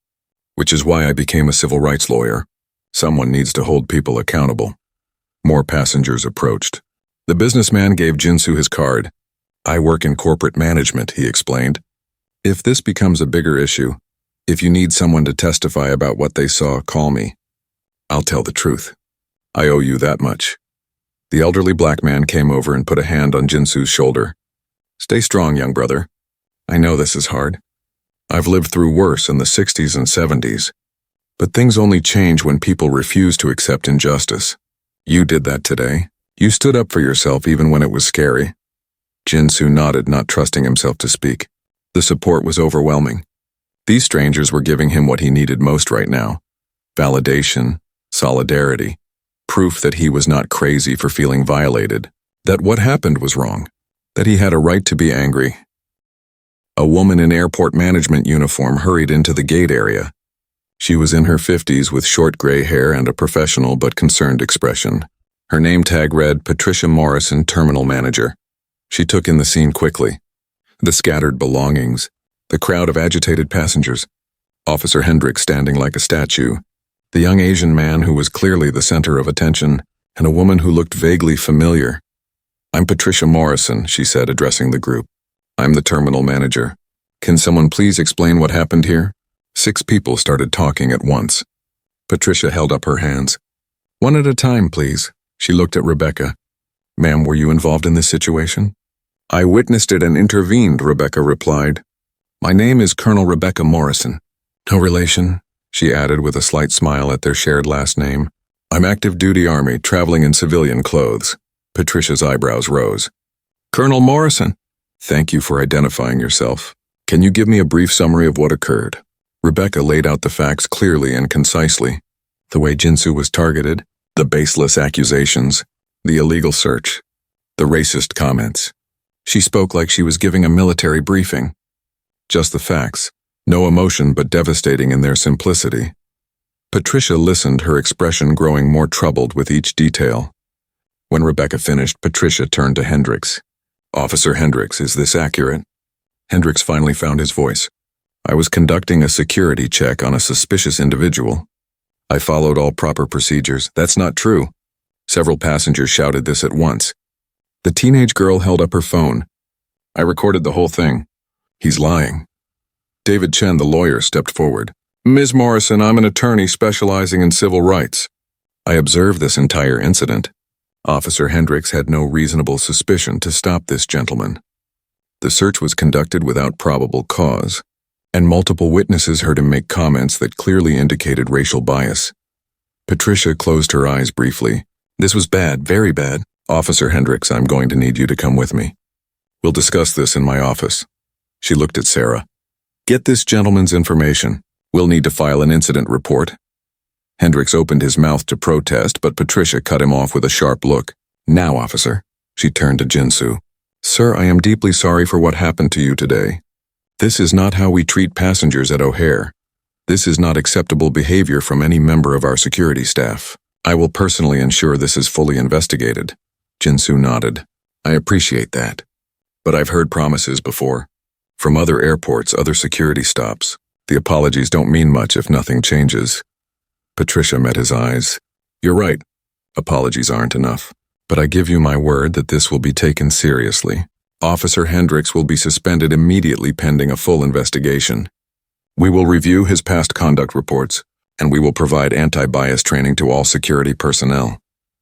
Which is why I became a civil rights lawyer. Someone needs to hold people accountable." More passengers approached. The businessman gave Jinsu his card. "I work in corporate management," he explained. "If this becomes a bigger issue, if you need someone to testify about what they saw, call me. I'll tell the truth. I owe you that much." The elderly black man came over and put a hand on Jinsu's shoulder. "Stay strong, young brother. I know this is hard. I've lived through worse in the 60s and 70s. But things only change when people refuse to accept injustice. You did that today. You stood up for yourself even when it was scary." Jinsu nodded, not trusting himself to speak. The support was overwhelming. These strangers were giving him what he needed most right now. Validation, solidarity, proof that he was not crazy for feeling violated, that what happened was wrong, that he had a right to be angry. A woman in airport management uniform hurried into the gate area. She was in her 50s with short gray hair and a professional but concerned expression. Her name tag read Patricia Morrison, Terminal Manager. She took in the scene quickly. The scattered belongings, the crowd of agitated passengers, Officer Hendricks standing like a statue, the young Asian man who was clearly the center of attention, and a woman who looked vaguely familiar. "I'm Patricia Morrison," she said, addressing the group. "I'm the terminal manager. Can someone please explain what happened here?" 6 people started talking at once. Patricia held up her hands. "One at a time, please." She looked at Rebecca. "Ma'am, were you involved in this situation?" "I witnessed it and intervened," Rebecca replied. "My name is Colonel Rebecca Morrison." "No relation," she added with a slight smile at their shared last name. I'm active duty Army, traveling in civilian clothes. Patricia's eyebrows rose. Colonel Morrison. Thank you for identifying yourself. Can you give me a brief summary of what occurred? Rebecca laid out the facts clearly and concisely. The way Jinsu was targeted, the baseless accusations, the illegal search, the racist comments. She spoke like she was giving a military briefing. Just the facts, no emotion but devastating in their simplicity. Patricia listened, her expression growing more troubled with each detail. When Rebecca finished, Patricia turned to Hendricks. Officer Hendricks, is this accurate? Hendricks finally found his voice. I was conducting a security check on a suspicious individual. I followed all proper procedures. That's not true. Several passengers shouted this at once. The teenage girl held up her phone. I recorded the whole thing. He's lying. David Chen, the lawyer, stepped forward. Ms. Morrison, I'm an attorney specializing in civil rights. I observed this entire incident. Officer Hendricks had no reasonable suspicion to stop this gentleman. The search was conducted without probable cause, and multiple witnesses heard him make comments that clearly indicated racial bias. Patricia closed her eyes briefly. This was bad, very bad. Officer Hendricks, I'm going to need you to come with me. We'll discuss this in my office. She looked at Sarah. Get this gentleman's information. We'll need to file an incident report. Hendricks opened his mouth to protest, but Patricia cut him off with a sharp look. Now, officer. She turned to Jinsu. Sir, I am deeply sorry for what happened to you today. This is not how we treat passengers at O'Hare. This is not acceptable behavior from any member of our security staff. I will personally ensure this is fully investigated. Jinsu nodded. I appreciate that. But I've heard promises before. From other airports, other security stops. The apologies don't mean much if nothing changes. Patricia met his eyes. You're right. Apologies aren't enough. But I give you my word that this will be taken seriously. Officer Hendricks will be suspended immediately pending a full investigation. We will review his past conduct reports, and we will provide anti-bias training to all security personnel.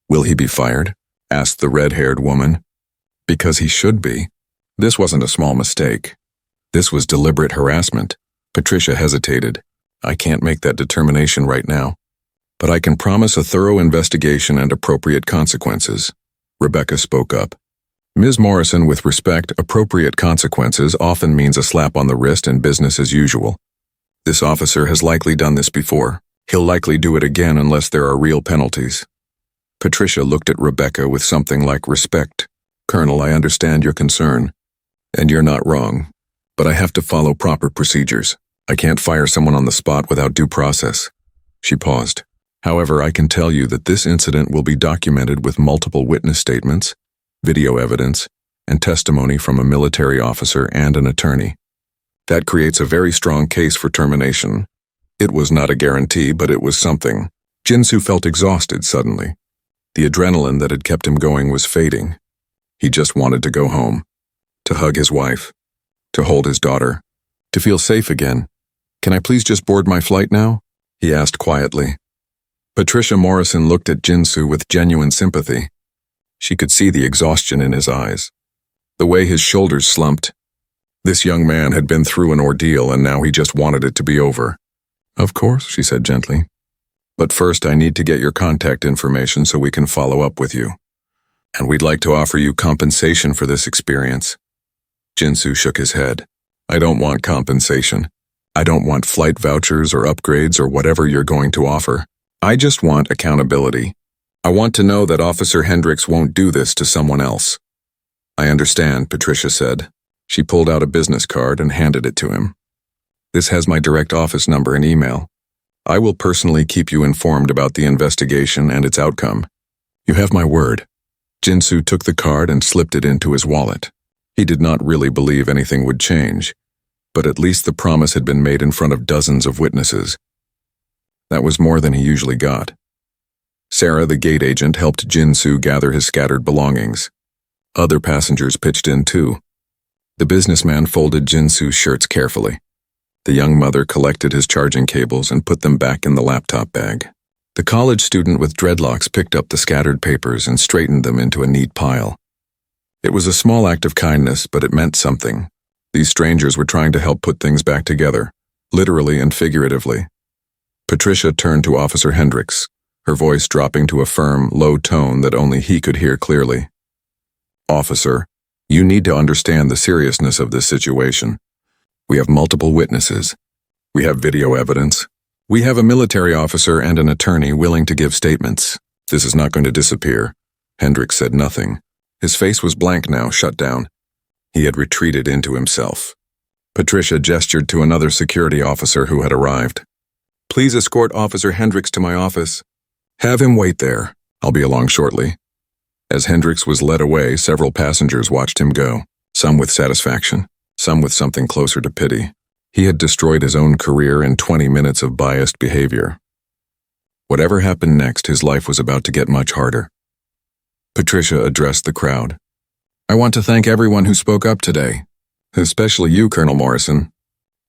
Will he be fired? Asked the red-haired woman. Because he should be. This wasn't a small mistake. This was deliberate harassment. Patricia hesitated. I can't make that determination right now. But I can promise a thorough investigation and appropriate consequences. Rebecca spoke up. Ms. Morrison, with respect, appropriate consequences often means a slap on the wrist and business as usual. This officer has likely done this before. He'll likely do it again unless there are real penalties. Patricia looked at Rebecca with something like respect. Colonel, I understand your concern. And you're not wrong. But I have to follow proper procedures. I can't fire someone on the spot without due process. She paused. However, I can tell you that this incident will be documented with multiple witness statements, video evidence, and testimony from a military officer and an attorney. That creates a very strong case for termination. It was not a guarantee, but it was something. Jinsu felt exhausted suddenly. The adrenaline that had kept him going was fading. He just wanted to go home, to hug his wife, to hold his daughter, to feel safe again. Can I please just board my flight now? He asked quietly. Patricia Morrison looked at Jinsu with genuine sympathy. She could see the exhaustion in his eyes, the way his shoulders slumped. This young man had been through an ordeal and now he just wanted it to be over. Of course, she said gently. But first I need to get your contact information so we can follow up with you. And we'd like to offer you compensation for this experience. Jinsu shook his head. I don't want compensation. I don't want flight vouchers or upgrades or whatever you're going to offer. I just want accountability. I want to know that Officer Hendricks won't do this to someone else. I understand, Patricia said. She pulled out a business card and handed it to him. This has my direct office number and email. I will personally keep you informed about the investigation and its outcome. You have my word. Jinsu took the card and slipped it into his wallet. He did not really believe anything would change, but at least the promise had been made in front of dozens of witnesses. That was more than he usually got. Sarah, the gate agent, helped Jinsu gather his scattered belongings. Other passengers pitched in too. The businessman folded Jinsu's shirts carefully. The young mother collected his charging cables and put them back in the laptop bag. The college student with dreadlocks picked up the scattered papers and straightened them into a neat pile. It was a small act of kindness, but it meant something. These strangers were trying to help put things back together, literally and figuratively. Patricia turned to Officer Hendricks. her voice dropping to a firm, low tone that only he could hear clearly. "Officer, you need to understand the seriousness of this situation. We have multiple witnesses. We have video evidence. We have a military officer and an attorney willing to give statements. This is not going to disappear." Hendricks said nothing. His face was blank now, shut down. He had retreated into himself. Patricia gestured to another security officer who had arrived. "Please escort Officer Hendricks to my office. Have him wait there. I'll be along shortly." As Hendricks was led away, several passengers watched him go, some with satisfaction, some with something closer to pity. He had destroyed his own career in 20 minutes of biased behavior. Whatever happened next, his life was about to get much harder. Patricia addressed the crowd. "I want to thank everyone who spoke up today, especially you, Colonel Morrison.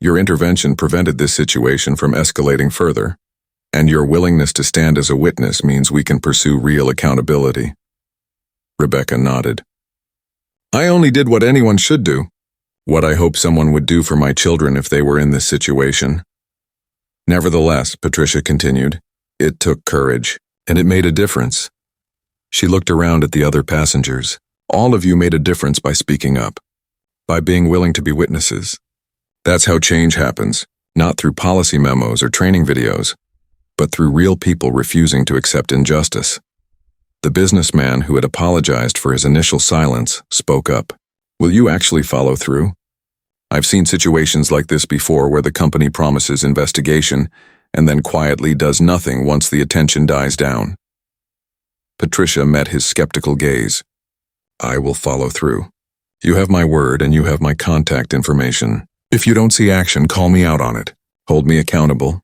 Your intervention prevented this situation from escalating further, and your willingness to stand as a witness means we can pursue real accountability." Rebecca nodded. "I only did what anyone should do. What I hope someone would do for my children if they were in this situation." "Nevertheless," Patricia continued, "it took courage, and it made a difference." She looked around at the other passengers. "All of you made a difference by speaking up, by being willing to be witnesses. That's how change happens, not through policy memos or training videos, but through real people refusing to accept injustice." The businessman who had apologized for his initial silence spoke up. "Will you actually follow through? I've seen situations like this before where the company promises investigation and then quietly does nothing once the attention dies down." Patricia met his skeptical gaze. "I will follow through. You have my word and you have my contact information. If you don't see action, call me out on it. Hold me accountable."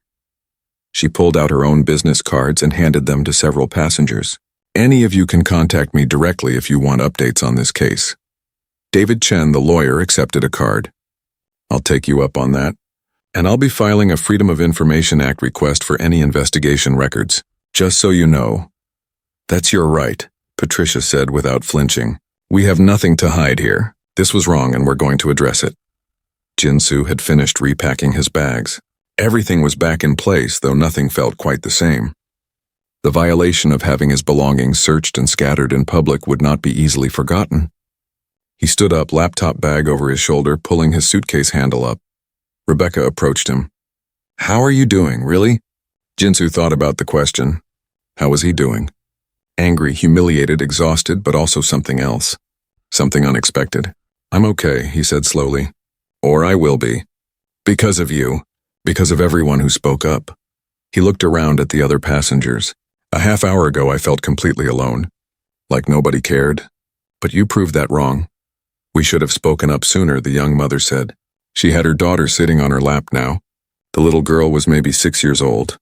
She pulled out her own business cards and handed them to several passengers. "Any of you can contact me directly if you want updates on this case." David Chen, the lawyer, accepted a card. "I'll take you up on that. And I'll be filing a Freedom of Information Act request for any investigation records, just so you know." "That's your right," Patricia said without flinching. "We have nothing to hide here. This was wrong and we're going to address it." Jinsu had finished repacking his bags. Everything was back in place, though nothing felt quite the same. The violation of having his belongings searched and scattered in public would not be easily forgotten. He stood up, laptop bag over his shoulder, pulling his suitcase handle up. Rebecca approached him. "How are you doing, really?" Jinsu thought about the question. How was he doing? Angry, humiliated, exhausted, but also something else. Something unexpected. "I'm okay," he said slowly. "Or I will be. Because of you. Because of everyone who spoke up." He looked around at the other passengers. "A half hour ago I felt completely alone. Like nobody cared. But you proved that wrong. We should have spoken up sooner," the young mother said. She had her daughter sitting on her lap now. The little girl was maybe 6 years old,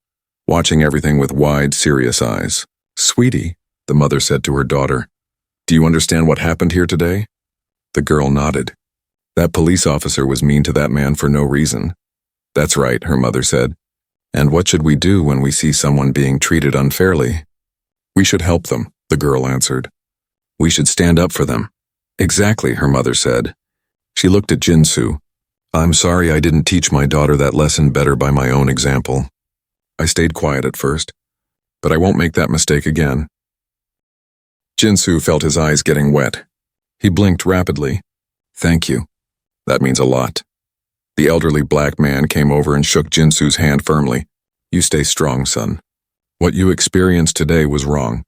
watching everything with wide, serious eyes. "Sweetie," the mother said to her daughter, "do you understand what happened here today?" The girl nodded. "That police officer was mean to that man for no reason." "That's right," her mother said. "And what should we do when we see someone being treated unfairly?" "We should help them," the girl answered. "We should stand up for them." "Exactly," her mother said. She looked at Jinsu. "I'm sorry I didn't teach my daughter that lesson better by my own example. I stayed quiet at first, but I won't make that mistake again." Jinsu felt his eyes getting wet. He blinked rapidly. "Thank you. That means a lot." The elderly black man came over and shook Jinsu's hand firmly. "You stay strong, son. What you experienced today was wrong,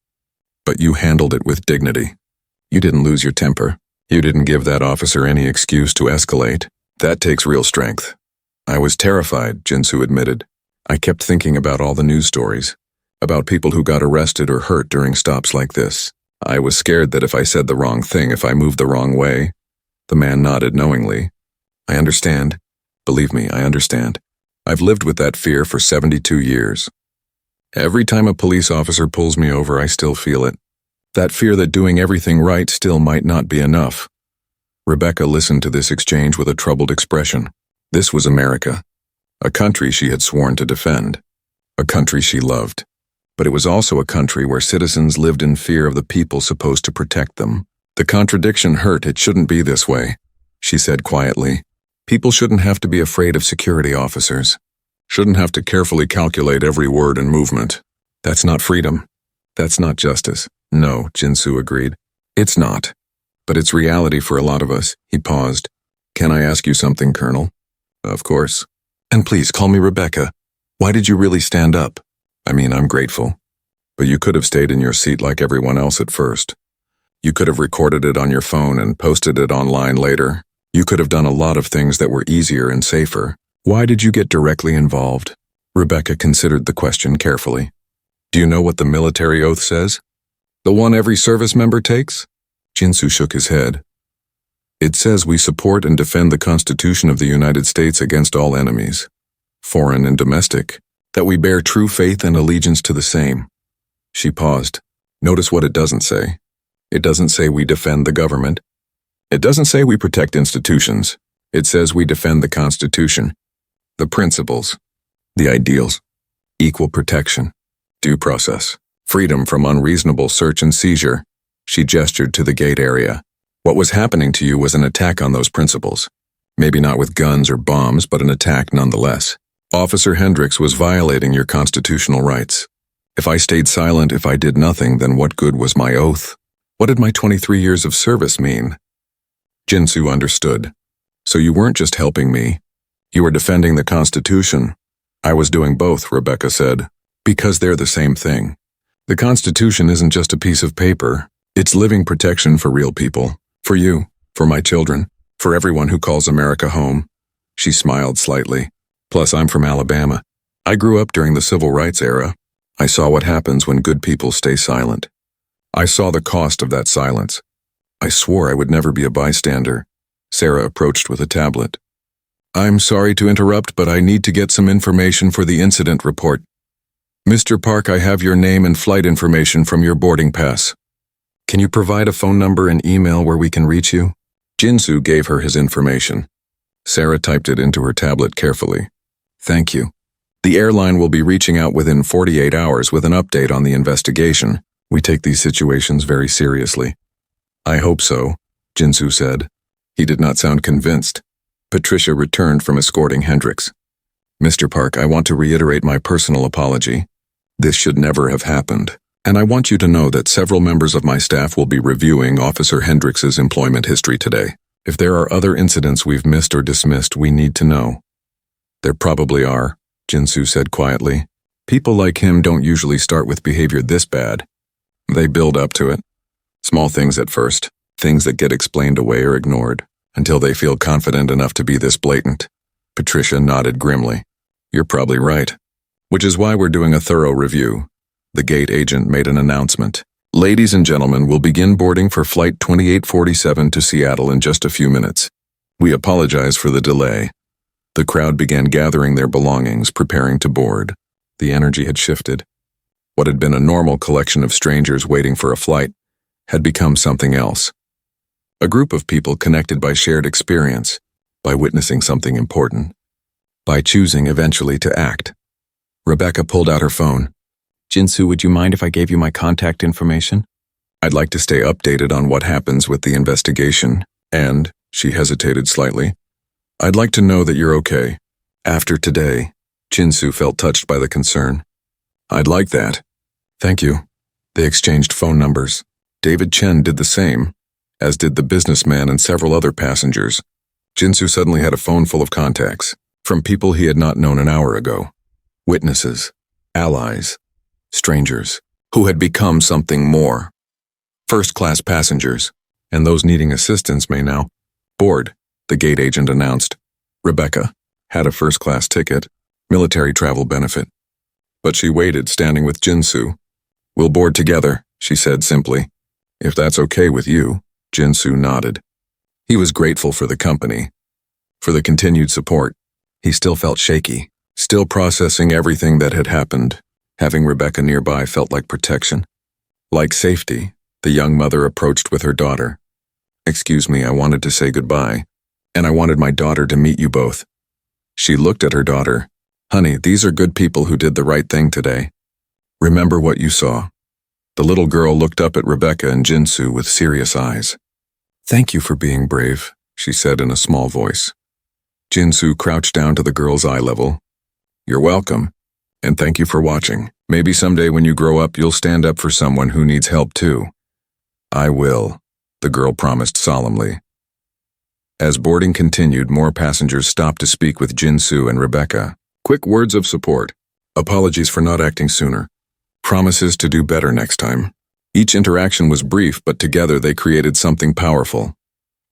but you handled it with dignity. You didn't lose your temper. You didn't give that officer any excuse to escalate. That takes real strength." "I was terrified," Jinsu admitted. "I kept thinking about all the news stories, about people who got arrested or hurt during stops like this. I was scared that if I said the wrong thing, if I moved the wrong way." The man nodded knowingly. "I understand. Believe me, I understand. I've lived with that fear for 72 years. Every time a police officer pulls me over, I still feel it. That fear that doing everything right still might not be enough." Rebecca listened to this exchange with a troubled expression. This was America, a country she had sworn to defend, a country she loved. But it was also a country where citizens lived in fear of the people supposed to protect them. The contradiction hurt. "It shouldn't be this way," she said quietly. "People shouldn't have to be afraid of security officers, shouldn't have to carefully calculate every word and movement. That's not freedom. That's not justice. No, Jinsu agreed. It's not. But it's reality for a lot of us. He paused. Can I ask you something, Colonel? Of course. And please call me Rebecca. Why did you really stand up? I mean, I'm grateful. But you could have stayed in your seat like everyone else at first. You could have recorded it on your phone and posted it online later. You could have done a lot of things that were easier and safer. Why did you get directly involved? Rebecca considered the question carefully. Do you know what the military oath says? The one every service member takes? Jinsu shook his head. It says we support and defend the Constitution of the United States against all enemies, foreign and domestic, that we bear true faith and allegiance to the same. She paused. Notice what it doesn't say. It doesn't say we defend the government. It doesn't say we protect institutions. It says we defend the Constitution, the principles, the ideals, equal protection, due process, freedom from unreasonable search and seizure. She gestured to the gate area. What was happening to you was an attack on those principles. Maybe not with guns or bombs, but an attack nonetheless. Officer Hendricks was violating your constitutional rights. If I stayed silent, if I did nothing, then what good was my oath? What did my 23 years of service mean? Jinsu understood. So you weren't just helping me. You were defending the Constitution. I was doing both, Rebecca said, because they're the same thing. The Constitution isn't just a piece of paper. It's living protection for real people. For you, for my children, for everyone who calls America home. She smiled slightly. Plus, I'm from Alabama. I grew up during the civil rights era. I saw what happens when good people stay silent. I saw the cost of that silence. I swore I would never be a bystander. Sarah approached with a tablet. I'm sorry to interrupt, but I need to get some information for the incident report. Mr. Park, I have your name and flight information from your boarding pass. Can you provide a phone number and email where we can reach you? Jinsu gave her his information. Sarah typed it into her tablet carefully. Thank you. The airline will be reaching out within 48 hours with an update on the investigation. We take these situations very seriously. I hope so, Jinsu said. He did not sound convinced. Patricia returned from escorting Hendricks. Mr. Park, I want to reiterate my personal apology. This should never have happened. And I want you to know that several members of my staff will be reviewing Officer Hendricks's employment history today. If there are other incidents we've missed or dismissed, we need to know. There probably are, Jinsu said quietly. People like him don't usually start with behavior this bad. They build up to it. Small things at first, things that get explained away or ignored, until they feel confident enough to be this blatant. Patricia nodded grimly. You're probably right. Which is why we're doing a thorough review. The gate agent made an announcement. Ladies and gentlemen, we'll begin boarding for Flight 2847 to Seattle in just a few minutes. We apologize for the delay. The crowd began gathering their belongings, preparing to board. The energy had shifted. What had been a normal collection of strangers waiting for a flight had become something else. A group of people connected by shared experience, by witnessing something important, by choosing eventually to act. Rebecca pulled out her phone. Jinsu, would you mind if I gave you my contact information? I'd like to stay updated on what happens with the investigation, and, she hesitated slightly, I'd like to know that you're okay. After today, Jinsu felt touched by the concern. I'd like that. Thank you. They exchanged phone numbers. David Chen did the same, as did the businessman and several other passengers. Jinsu suddenly had a phone full of contacts, from people he had not known an hour ago. Witnesses, allies, strangers, who had become something more. First-class passengers, and those needing assistance may now board, the gate agent announced. Rebecca had a first-class ticket, military travel benefit. But she waited, standing with Jinsu. We'll board together, she said simply. If that's okay with you, Jinsu nodded. He was grateful for the company, for the continued support. He still felt shaky, still processing everything that had happened. Having Rebecca nearby felt like protection. Like safety, the young mother approached with her daughter. Excuse me, I wanted to say goodbye, and I wanted my daughter to meet you both. She looked at her daughter. Honey, these are good people who did the right thing today. Remember what you saw. The little girl looked up at Rebecca and Jinsu with serious eyes. Thank you for being brave, she said in a small voice. Jinsu crouched down to the girl's eye level. You're welcome. And thank you for watching. Maybe someday when you grow up, you'll stand up for someone who needs help too. I will, the girl promised solemnly. As boarding continued, more passengers stopped to speak with Jin-Soo and Rebecca. Quick words of support. Apologies for not acting sooner. Promises to do better next time. Each interaction was brief, but together they created something powerful.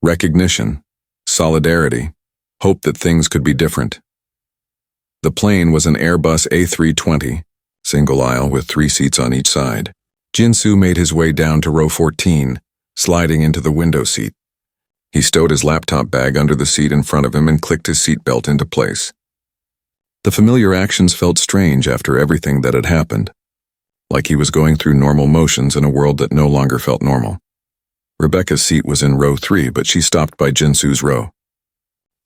Recognition, solidarity, hope that things could be different. The plane was an Airbus A320, single aisle with 3 seats on each side. Jin-Soo made his way down to row 14, sliding into the window seat. He stowed his laptop bag under the seat in front of him and clicked his seatbelt into place. The familiar actions felt strange after everything that had happened, like he was going through normal motions in a world that no longer felt normal. Rebecca's seat was in row 3, but she stopped by Jin-Soo's row.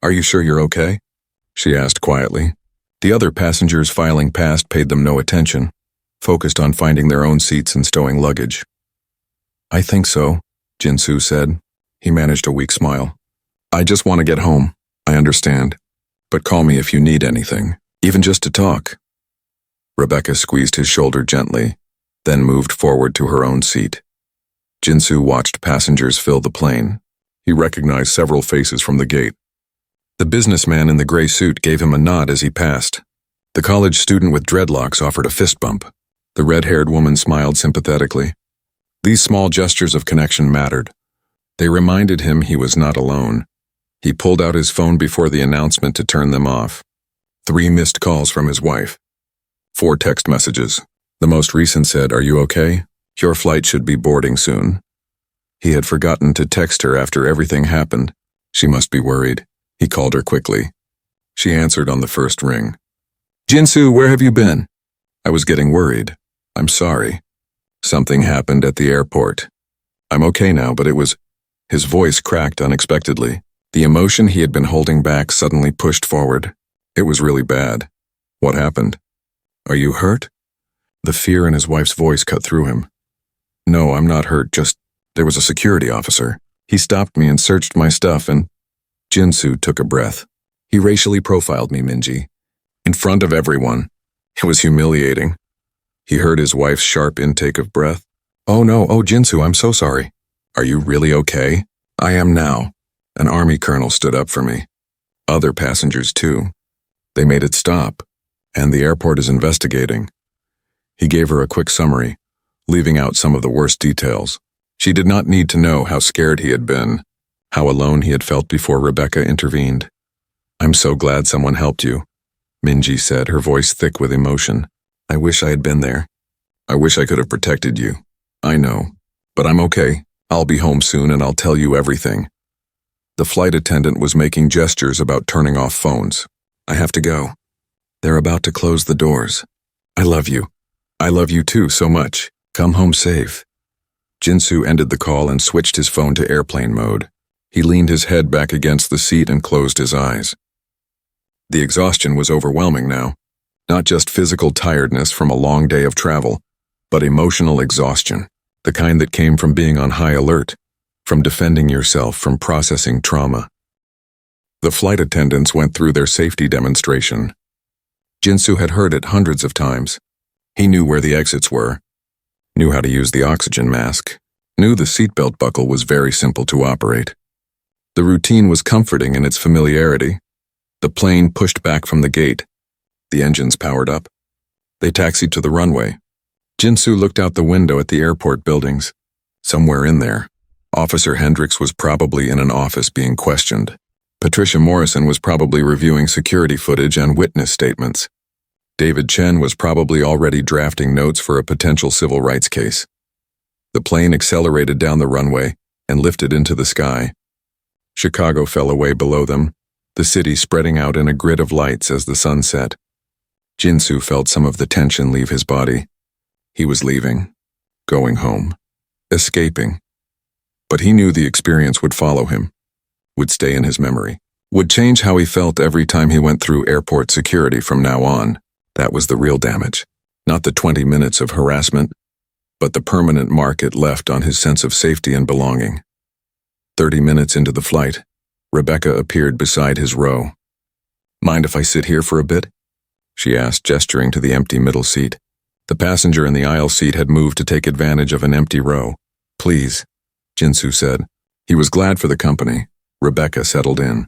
"Are you sure you're okay?" she asked quietly. The other passengers filing past paid them no attention, focused on finding their own seats and stowing luggage. "I think so," Jin-Soo said. He managed a weak smile. "I just want to get home. I understand. But call me if you need anything, even just to talk." Rebecca squeezed his shoulder gently, then moved forward to her own seat. Jin-Soo watched passengers fill the plane. He recognized several faces from the gate. The businessman in the gray suit gave him a nod as he passed. The college student with dreadlocks offered a fist bump. The red-haired woman smiled sympathetically. These small gestures of connection mattered. They reminded him he was not alone. He pulled out his phone before the announcement to turn them off. 3 missed calls from his wife. 4 text messages. The most recent said, "Are you okay? Your flight should be boarding soon." He had forgotten to text her after everything happened. She must be worried. He called her quickly. She answered on the first ring. "Jin-Soo, where have you been?" "I was getting worried. I'm sorry. Something happened at the airport. I'm okay now, but it was..." His voice cracked unexpectedly. The emotion he had been holding back suddenly pushed forward. It was really bad. "What happened? Are you hurt?" The fear in his wife's voice cut through him. "No, I'm not hurt, just there was a security officer. He stopped me and searched my stuff and..." Jin-Soo took a breath. "He racially profiled me, Minji. In front of everyone. It was humiliating." He heard his wife's sharp intake of breath. "Oh no, oh Jin-Soo, I'm so sorry." "Are you really okay?" "I am now." An army colonel stood up for me. Other passengers too. They made it stop, and the airport is investigating. He gave her a quick summary, leaving out some of the worst details. She did not need to know how scared he had been, how alone he had felt before Rebecca intervened. "I'm so glad someone helped you," Minji said, her voice thick with emotion. "I wish I had been there. I wish I could have protected you. I know. But I'm okay. I'll be home soon and I'll tell you everything." The flight attendant was making gestures about turning off phones. "I have to go. They're about to close the doors. I love you. I love you too so much. Come home safe." Jin-Soo ended the call and switched his phone to airplane mode. He leaned his head back against the seat and closed his eyes. The exhaustion was overwhelming now. Not just physical tiredness from a long day of travel, but emotional exhaustion, the kind that came from being on high alert, from defending yourself, from processing trauma. The flight attendants went through their safety demonstration. Jin-Soo had heard it hundreds of times. He knew where the exits were, knew how to use the oxygen mask, knew the seatbelt buckle was very simple to operate. The routine was comforting in its familiarity. The plane pushed back from the gate. The engines powered up. They taxied to the runway. Jin-Soo looked out the window at the airport buildings. Somewhere in there, Officer Hendricks was probably in an office being questioned. Patricia Morrison was probably reviewing security footage and witness statements. David Chen was probably already drafting notes for a potential civil rights case. The plane accelerated down the runway and lifted into the sky. Chicago fell away below them, the city spreading out in a grid of lights as the sun set. Jin-Soo felt some of the tension leave his body. He was leaving, going home, escaping. But he knew the experience would follow him, would stay in his memory, would change how he felt every time he went through airport security from now on. That was the real damage, not the 20 minutes of harassment, but the permanent mark it left on his sense of safety and belonging. 30 minutes into the flight, Rebecca appeared beside his row. "Mind if I sit here for a bit?" she asked, gesturing to the empty middle seat. The passenger in the aisle seat had moved to take advantage of an empty row. Please, Jinsu said. He was glad for the company. Rebecca settled in.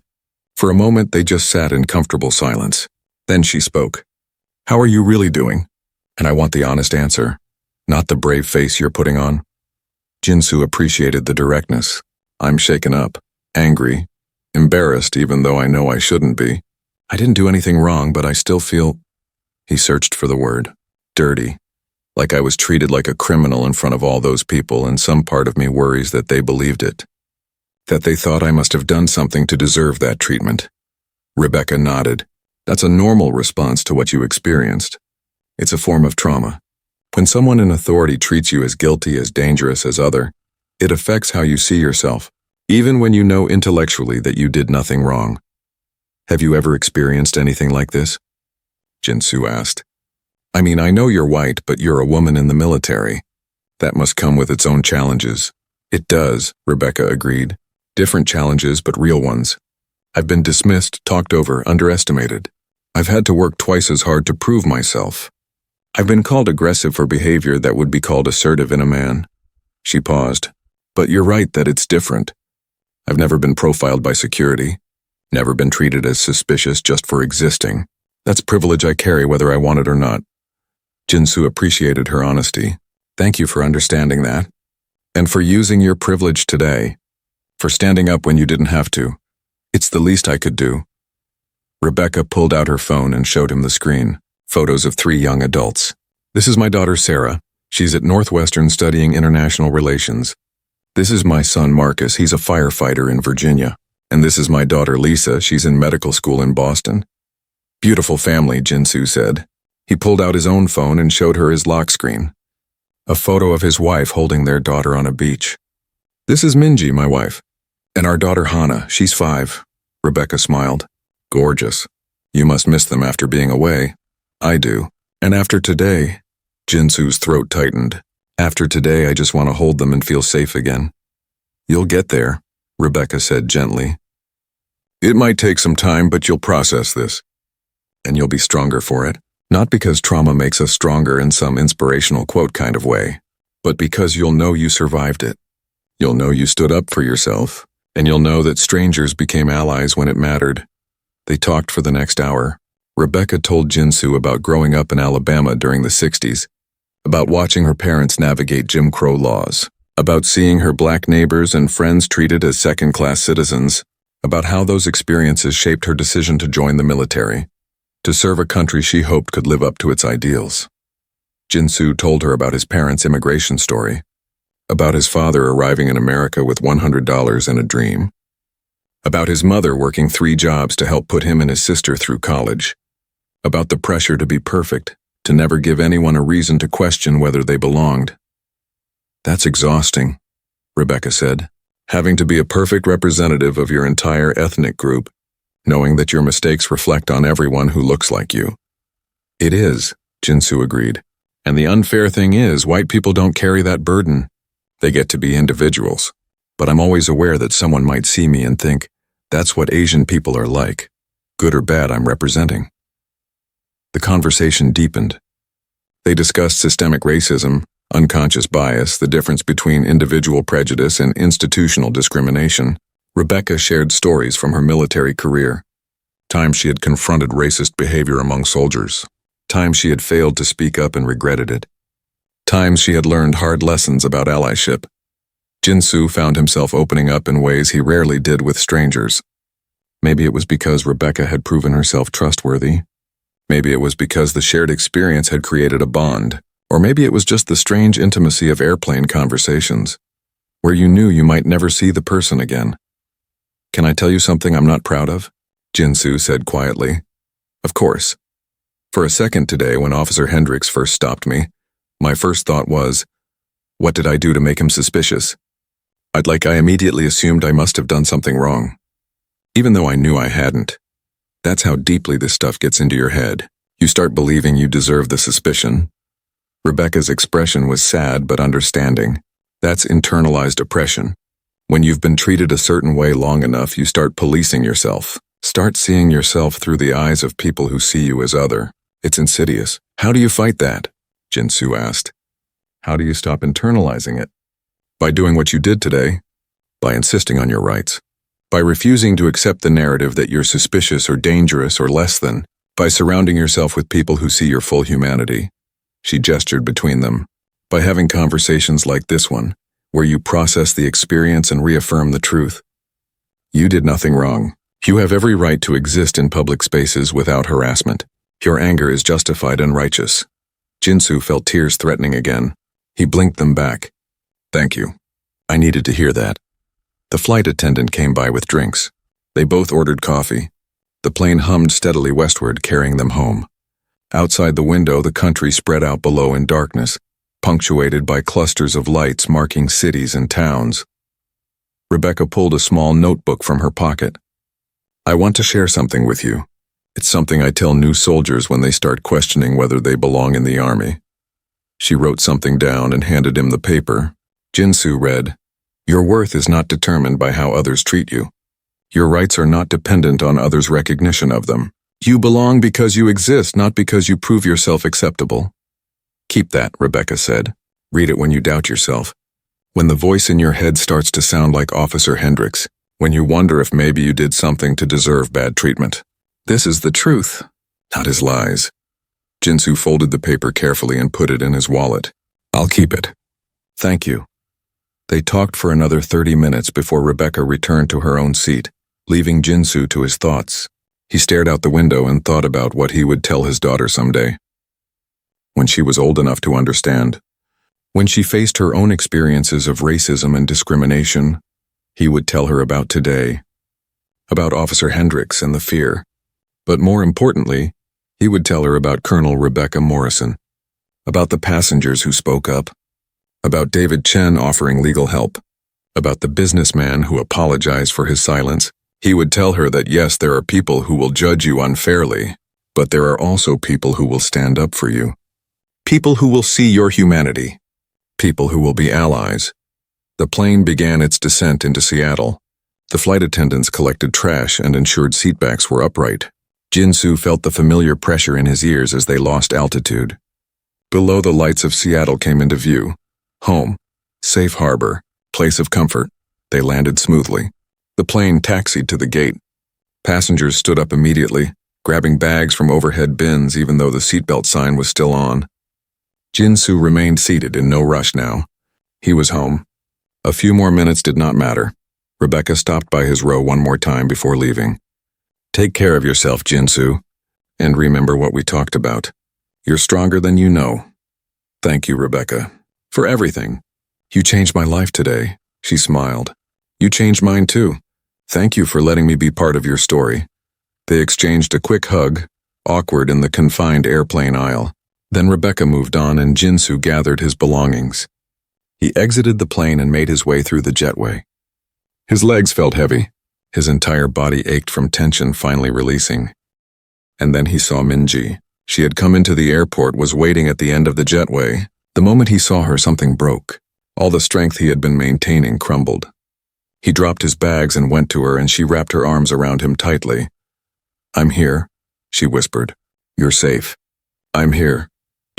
For a moment, they just sat in comfortable silence. Then she spoke. How are you really doing? And I want the honest answer, not the brave face you're putting on. Jinsu appreciated the directness. I'm shaken up, angry, embarrassed even though I know I shouldn't be. I didn't do anything wrong, but I still feel… He searched for the word. Dirty. Like I was treated like a criminal in front of all those people, and some part of me worries that they believed it. That they thought I must have done something to deserve that treatment. Rebecca nodded. That's a normal response to what you experienced. It's a form of trauma. When someone in authority treats you as guilty, as dangerous as other, it affects how you see yourself, even when you know intellectually that you did nothing wrong. Have you ever experienced anything like this? Jinsu asked. I mean, I know you're white, but you're a woman in the military. That must come with its own challenges. It does, Rebecca agreed. Different challenges, but real ones. I've been dismissed, talked over, underestimated. I've had to work twice as hard to prove myself. I've been called aggressive for behavior that would be called assertive in a man. She paused. But you're right that it's different. I've never been profiled by security. Never been treated as suspicious just for existing. That's privilege I carry whether I want it or not. Jinsu appreciated her honesty. Thank you for understanding that. And for using your privilege today. For standing up when you didn't have to. It's the least I could do. Rebecca pulled out her phone and showed him the screen. Photos of 3 young adults. This is my daughter Sarah. She's at Northwestern studying international relations. This is my son Marcus. He's a firefighter in Virginia. And this is my daughter Lisa. She's in medical school in Boston. Beautiful family, Jinsu said. He pulled out his own phone and showed her his lock screen. A photo of his wife holding their daughter on a beach. This is Minji, my wife. And our daughter Hana, she's 5. Rebecca smiled. Gorgeous. You must miss them after being away. I do. And after today, Jinsu's throat tightened. After today, I just want to hold them and feel safe again. You'll get there, Rebecca said gently. It might take some time, but you'll process this. And you'll be stronger for it. Not because trauma makes us stronger in some inspirational quote kind of way, but because you'll know you survived it. You'll know you stood up for yourself, and you'll know that strangers became allies when it mattered. They talked for the next hour. Rebecca told Jinsu about growing up in Alabama during the 60s, about watching her parents navigate Jim Crow laws, about seeing her black neighbors and friends treated as second-class citizens, about how those experiences shaped her decision to join the military, to serve a country she hoped could live up to its ideals. Jinsu told her about his parents' immigration story, about his father arriving in America with $100 and a dream, about his mother working 3 jobs to help put him and his sister through college, about the pressure to be perfect, to never give anyone a reason to question whether they belonged. That's exhausting, Rebecca said, having to be a perfect representative of your entire ethnic group, knowing that your mistakes reflect on everyone who looks like you. It is, Jinsu agreed. And the unfair thing is, white people don't carry that burden. They get to be individuals. But I'm always aware that someone might see me and think, that's what Asian people are like. Good or bad, I'm representing. The conversation deepened. They discussed systemic racism, unconscious bias, the difference between individual prejudice and institutional discrimination. Rebecca shared stories from her military career. Times she had confronted racist behavior among soldiers. Times she had failed to speak up and regretted it. Times she had learned hard lessons about allyship. Jinsu found himself opening up in ways he rarely did with strangers. Maybe it was because Rebecca had proven herself trustworthy. Maybe it was because the shared experience had created a bond. Or maybe it was just the strange intimacy of airplane conversations, where you knew you might never see the person again. Can I tell you something I'm not proud of? Jinsu said quietly. Of course. For a second today, when Officer Hendricks first stopped me, my first thought was, what did I do to make him suspicious? I immediately assumed I must have done something wrong. Even though I knew I hadn't. That's how deeply this stuff gets into your head. You start believing you deserve the suspicion. Rebecca's expression was sad but understanding. That's internalized oppression. When you've been treated a certain way long enough, you start policing yourself. Start seeing yourself through the eyes of people who see you as other. It's insidious. How do you fight that? Jinsu asked. How do you stop internalizing it? By doing what you did today. By insisting on your rights. By refusing to accept the narrative that you're suspicious or dangerous or less than. By surrounding yourself with people who see your full humanity. She gestured between them. By having conversations like this one, where you process the experience and reaffirm the truth. You did nothing wrong. You have every right to exist in public spaces without harassment. Your anger is justified and righteous. Jinsu felt tears threatening again. He blinked them back. Thank you. I needed to hear that. The flight attendant came by with drinks. They both ordered coffee. The plane hummed steadily westward, carrying them home. Outside the window, the country spread out below in darkness, punctuated by clusters of lights marking cities and towns. Rebecca pulled a small notebook from her pocket. I want to share something with you. It's something I tell new soldiers when they start questioning whether they belong in the army. She wrote something down and handed him the paper. Jinsu read, Your worth is not determined by how others treat you. Your rights are not dependent on others' recognition of them. You belong because you exist, not because you prove yourself acceptable. Keep that, Rebecca said. Read it when you doubt yourself. When the voice in your head starts to sound like Officer Hendricks, when you wonder if maybe you did something to deserve bad treatment. This is the truth, not his lies. Jinsu folded the paper carefully and put it in his wallet. I'll keep it. Thank you. They talked for another 30 minutes before Rebecca returned to her own seat, leaving Jinsu to his thoughts. He stared out the window and thought about what he would tell his daughter someday. When she was old enough to understand. When she faced her own experiences of racism and discrimination, he would tell her about today. About Officer Hendricks and the fear. But more importantly, he would tell her about Colonel Rebecca Morrison. About the passengers who spoke up. About David Chen offering legal help. About the businessman who apologized for his silence. He would tell her that yes, there are people who will judge you unfairly, but there are also people who will stand up for you. People who will see your humanity. People who will be allies. The plane began its descent into Seattle. The flight attendants collected trash and ensured seatbacks were upright. Jinsu felt the familiar pressure in his ears as they lost altitude. Below, the lights of Seattle came into view. Home. Safe harbor. Place of comfort. They landed smoothly. The plane taxied to the gate. Passengers stood up immediately, grabbing bags from overhead bins even though the seatbelt sign was still on. Jinsu remained seated in no rush now. He was home. A few more minutes did not matter. Rebecca stopped by his row one more time before leaving. Take care of yourself, Jinsu, and remember what we talked about. You're stronger than you know. Thank you, Rebecca, for everything. You changed my life today, she smiled. You changed mine too. Thank you for letting me be part of your story. They exchanged a quick hug, awkward in the confined airplane aisle. Then Rebecca moved on and Jinsu gathered his belongings. He exited the plane and made his way through the jetway. His legs felt heavy. His entire body ached from tension finally releasing. And then he saw Minji. She had come into the airport, was waiting at the end of the jetway. The moment he saw her, something broke. All the strength he had been maintaining crumbled. He dropped his bags and went to her, and she wrapped her arms around him tightly. I'm here, she whispered. You're safe. I'm here.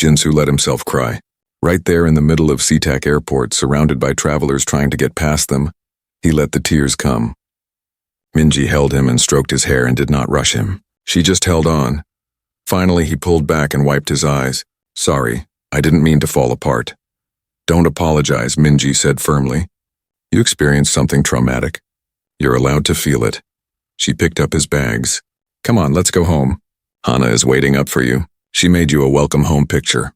Jinsu let himself cry. Right there in the middle of SeaTac Airport, surrounded by travelers trying to get past them, he let the tears come. Minji held him and stroked his hair and did not rush him. She just held on. Finally, he pulled back and wiped his eyes. Sorry, I didn't mean to fall apart. Don't apologize, Minji said firmly. You experienced something traumatic. You're allowed to feel it. She picked up his bags. Come on, let's go home. Hana is waiting up for you. She made you a welcome home picture.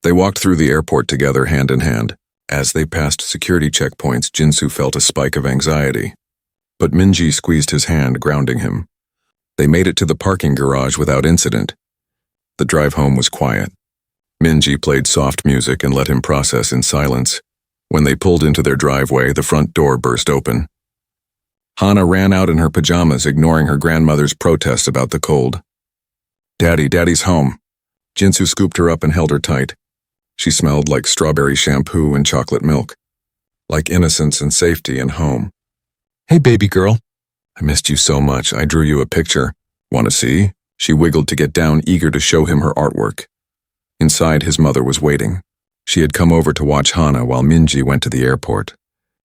They walked through the airport together hand in hand. As they passed security checkpoints, Jinsu felt a spike of anxiety. But Minji squeezed his hand, grounding him. They made it to the parking garage without incident. The drive home was quiet. Minji played soft music and let him process in silence. When they pulled into their driveway, the front door burst open. Hana ran out in her pajamas, ignoring her grandmother's protests about the cold. Daddy's home. Jinsu scooped her up and held her tight. She smelled like strawberry shampoo and chocolate milk. Like innocence and safety and home. Hey, baby girl. I missed you so much. I drew you a picture. Want to see? She wiggled to get down, eager to show him her artwork. Inside, his mother was waiting. She had come over to watch Hana while Minji went to the airport.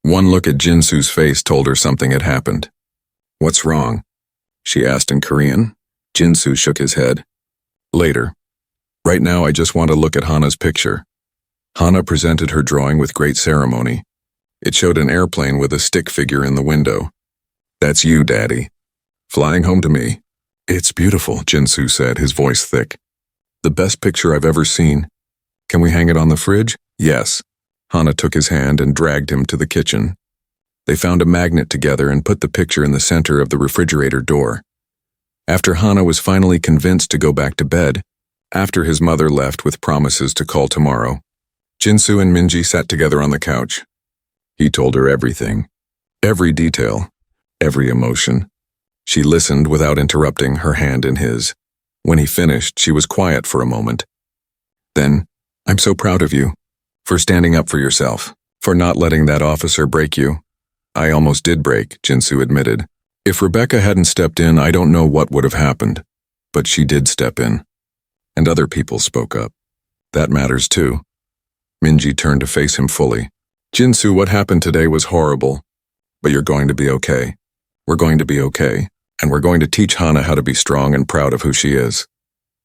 One look at Jinsu's face told her something had happened. "What's wrong?" she asked in Korean. Jinsu shook his head. "Later. Right now I just want to look at Hana's picture." Hana presented her drawing with great ceremony. It showed an airplane with a stick figure in the window. "That's you, Daddy. Flying home to me." "It's beautiful," Jinsu said, his voice thick. "The best picture I've ever seen. Can we hang it on the fridge?" "Yes." Hana took his hand and dragged him to the kitchen. They found a magnet together and put the picture in the center of the refrigerator door. After Hana was finally convinced to go back to bed, after his mother left with promises to call tomorrow, Jinsu and Minji sat together on the couch. He told her everything. Every detail. Every emotion. She listened without interrupting, her hand in his. When he finished, she was quiet for a moment. Then, "I'm so proud of you. For standing up for yourself. For not letting that officer break you." "I almost did break," Jinsu admitted. "If Rebecca hadn't stepped in, I don't know what would have happened. But she did step in. And other people spoke up. That matters too." Minji turned to face him fully. "Jinsu, what happened today was horrible. But you're going to be okay. We're going to be okay. And we're going to teach Hana how to be strong and proud of who she is."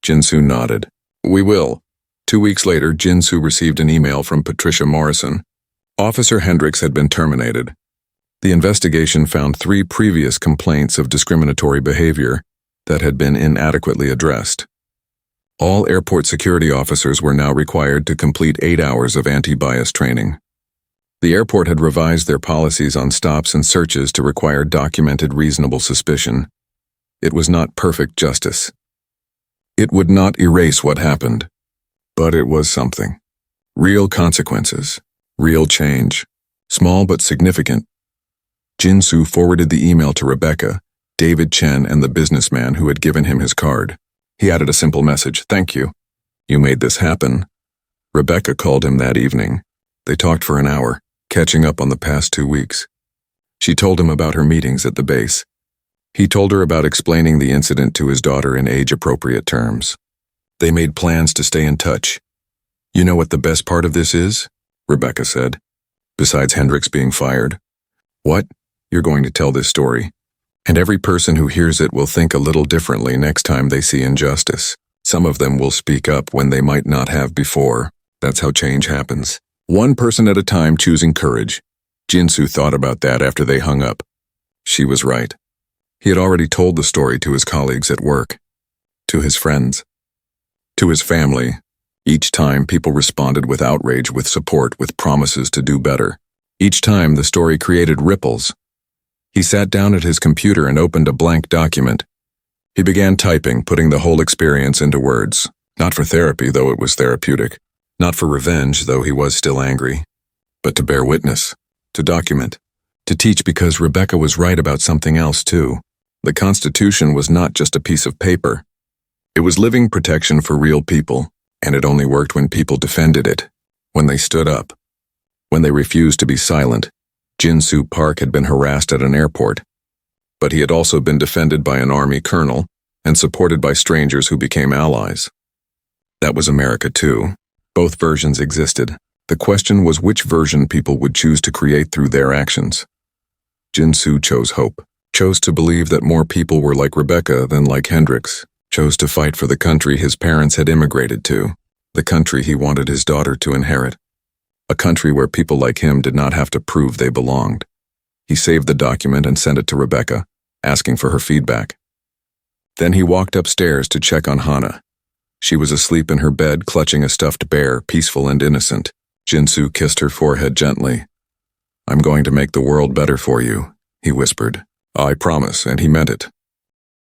Jinsu nodded. "We will." 2 weeks later, Jinsu received an email from Patricia Morrison. Officer Hendricks had been terminated. The investigation found 3 previous complaints of discriminatory behavior that had been inadequately addressed. All airport security officers were now required to complete 8 hours of anti-bias training. The airport had revised their policies on stops and searches to require documented reasonable suspicion. It was not perfect justice. It would not erase what happened. But it was something. Real consequences. Real change. Small but significant. Jinsu forwarded the email to Rebecca, David Chen, and the businessman who had given him his card. He added a simple message: "Thank you. You made this happen." Rebecca called him that evening. They talked for an hour, catching up on the past 2 weeks. She told him about her meetings at the base. He told her about explaining the incident to his daughter in age-appropriate terms. They made plans to stay in touch. "You know what the best part of this is?" Rebecca said. "Besides Hendricks being fired." "What?" "You're going to tell this story. And every person who hears it will think a little differently next time they see injustice. Some of them will speak up when they might not have before. That's how change happens. One person at a time, choosing courage." Jinsu thought about that after they hung up. She was right. He had already told the story to his colleagues at work. To his friends. To his family. Each time, people responded with outrage, with support, with promises to do better. Each time, the story created ripples. He sat down at his computer and opened a blank document. He began typing, putting the whole experience into words. Not for therapy, though it was therapeutic. Not for revenge, though he was still angry. But to bear witness. To document. To teach, because Rebecca was right about something else, too. The Constitution was not just a piece of paper. It was living protection for real people, and it only worked when people defended it. When they stood up. When they refused to be silent. Jinsu Park had been harassed at an airport, but he had also been defended by an army colonel and supported by strangers who became allies. That was America too. Both versions existed. The question was which version people would choose to create through their actions. Jinsu chose hope, chose to believe that more people were like Rebecca than like Hendricks, chose to fight for the country his parents had immigrated to, the country he wanted his daughter to inherit. A country where people like him did not have to prove they belonged. He saved the document and sent it to Rebecca, asking for her feedback. Then he walked upstairs to check on Hana. She was asleep in her bed, clutching a stuffed bear, peaceful and innocent. Jinsu kissed her forehead gently. "I'm going to make the world better for you," he whispered. "I promise," and he meant it.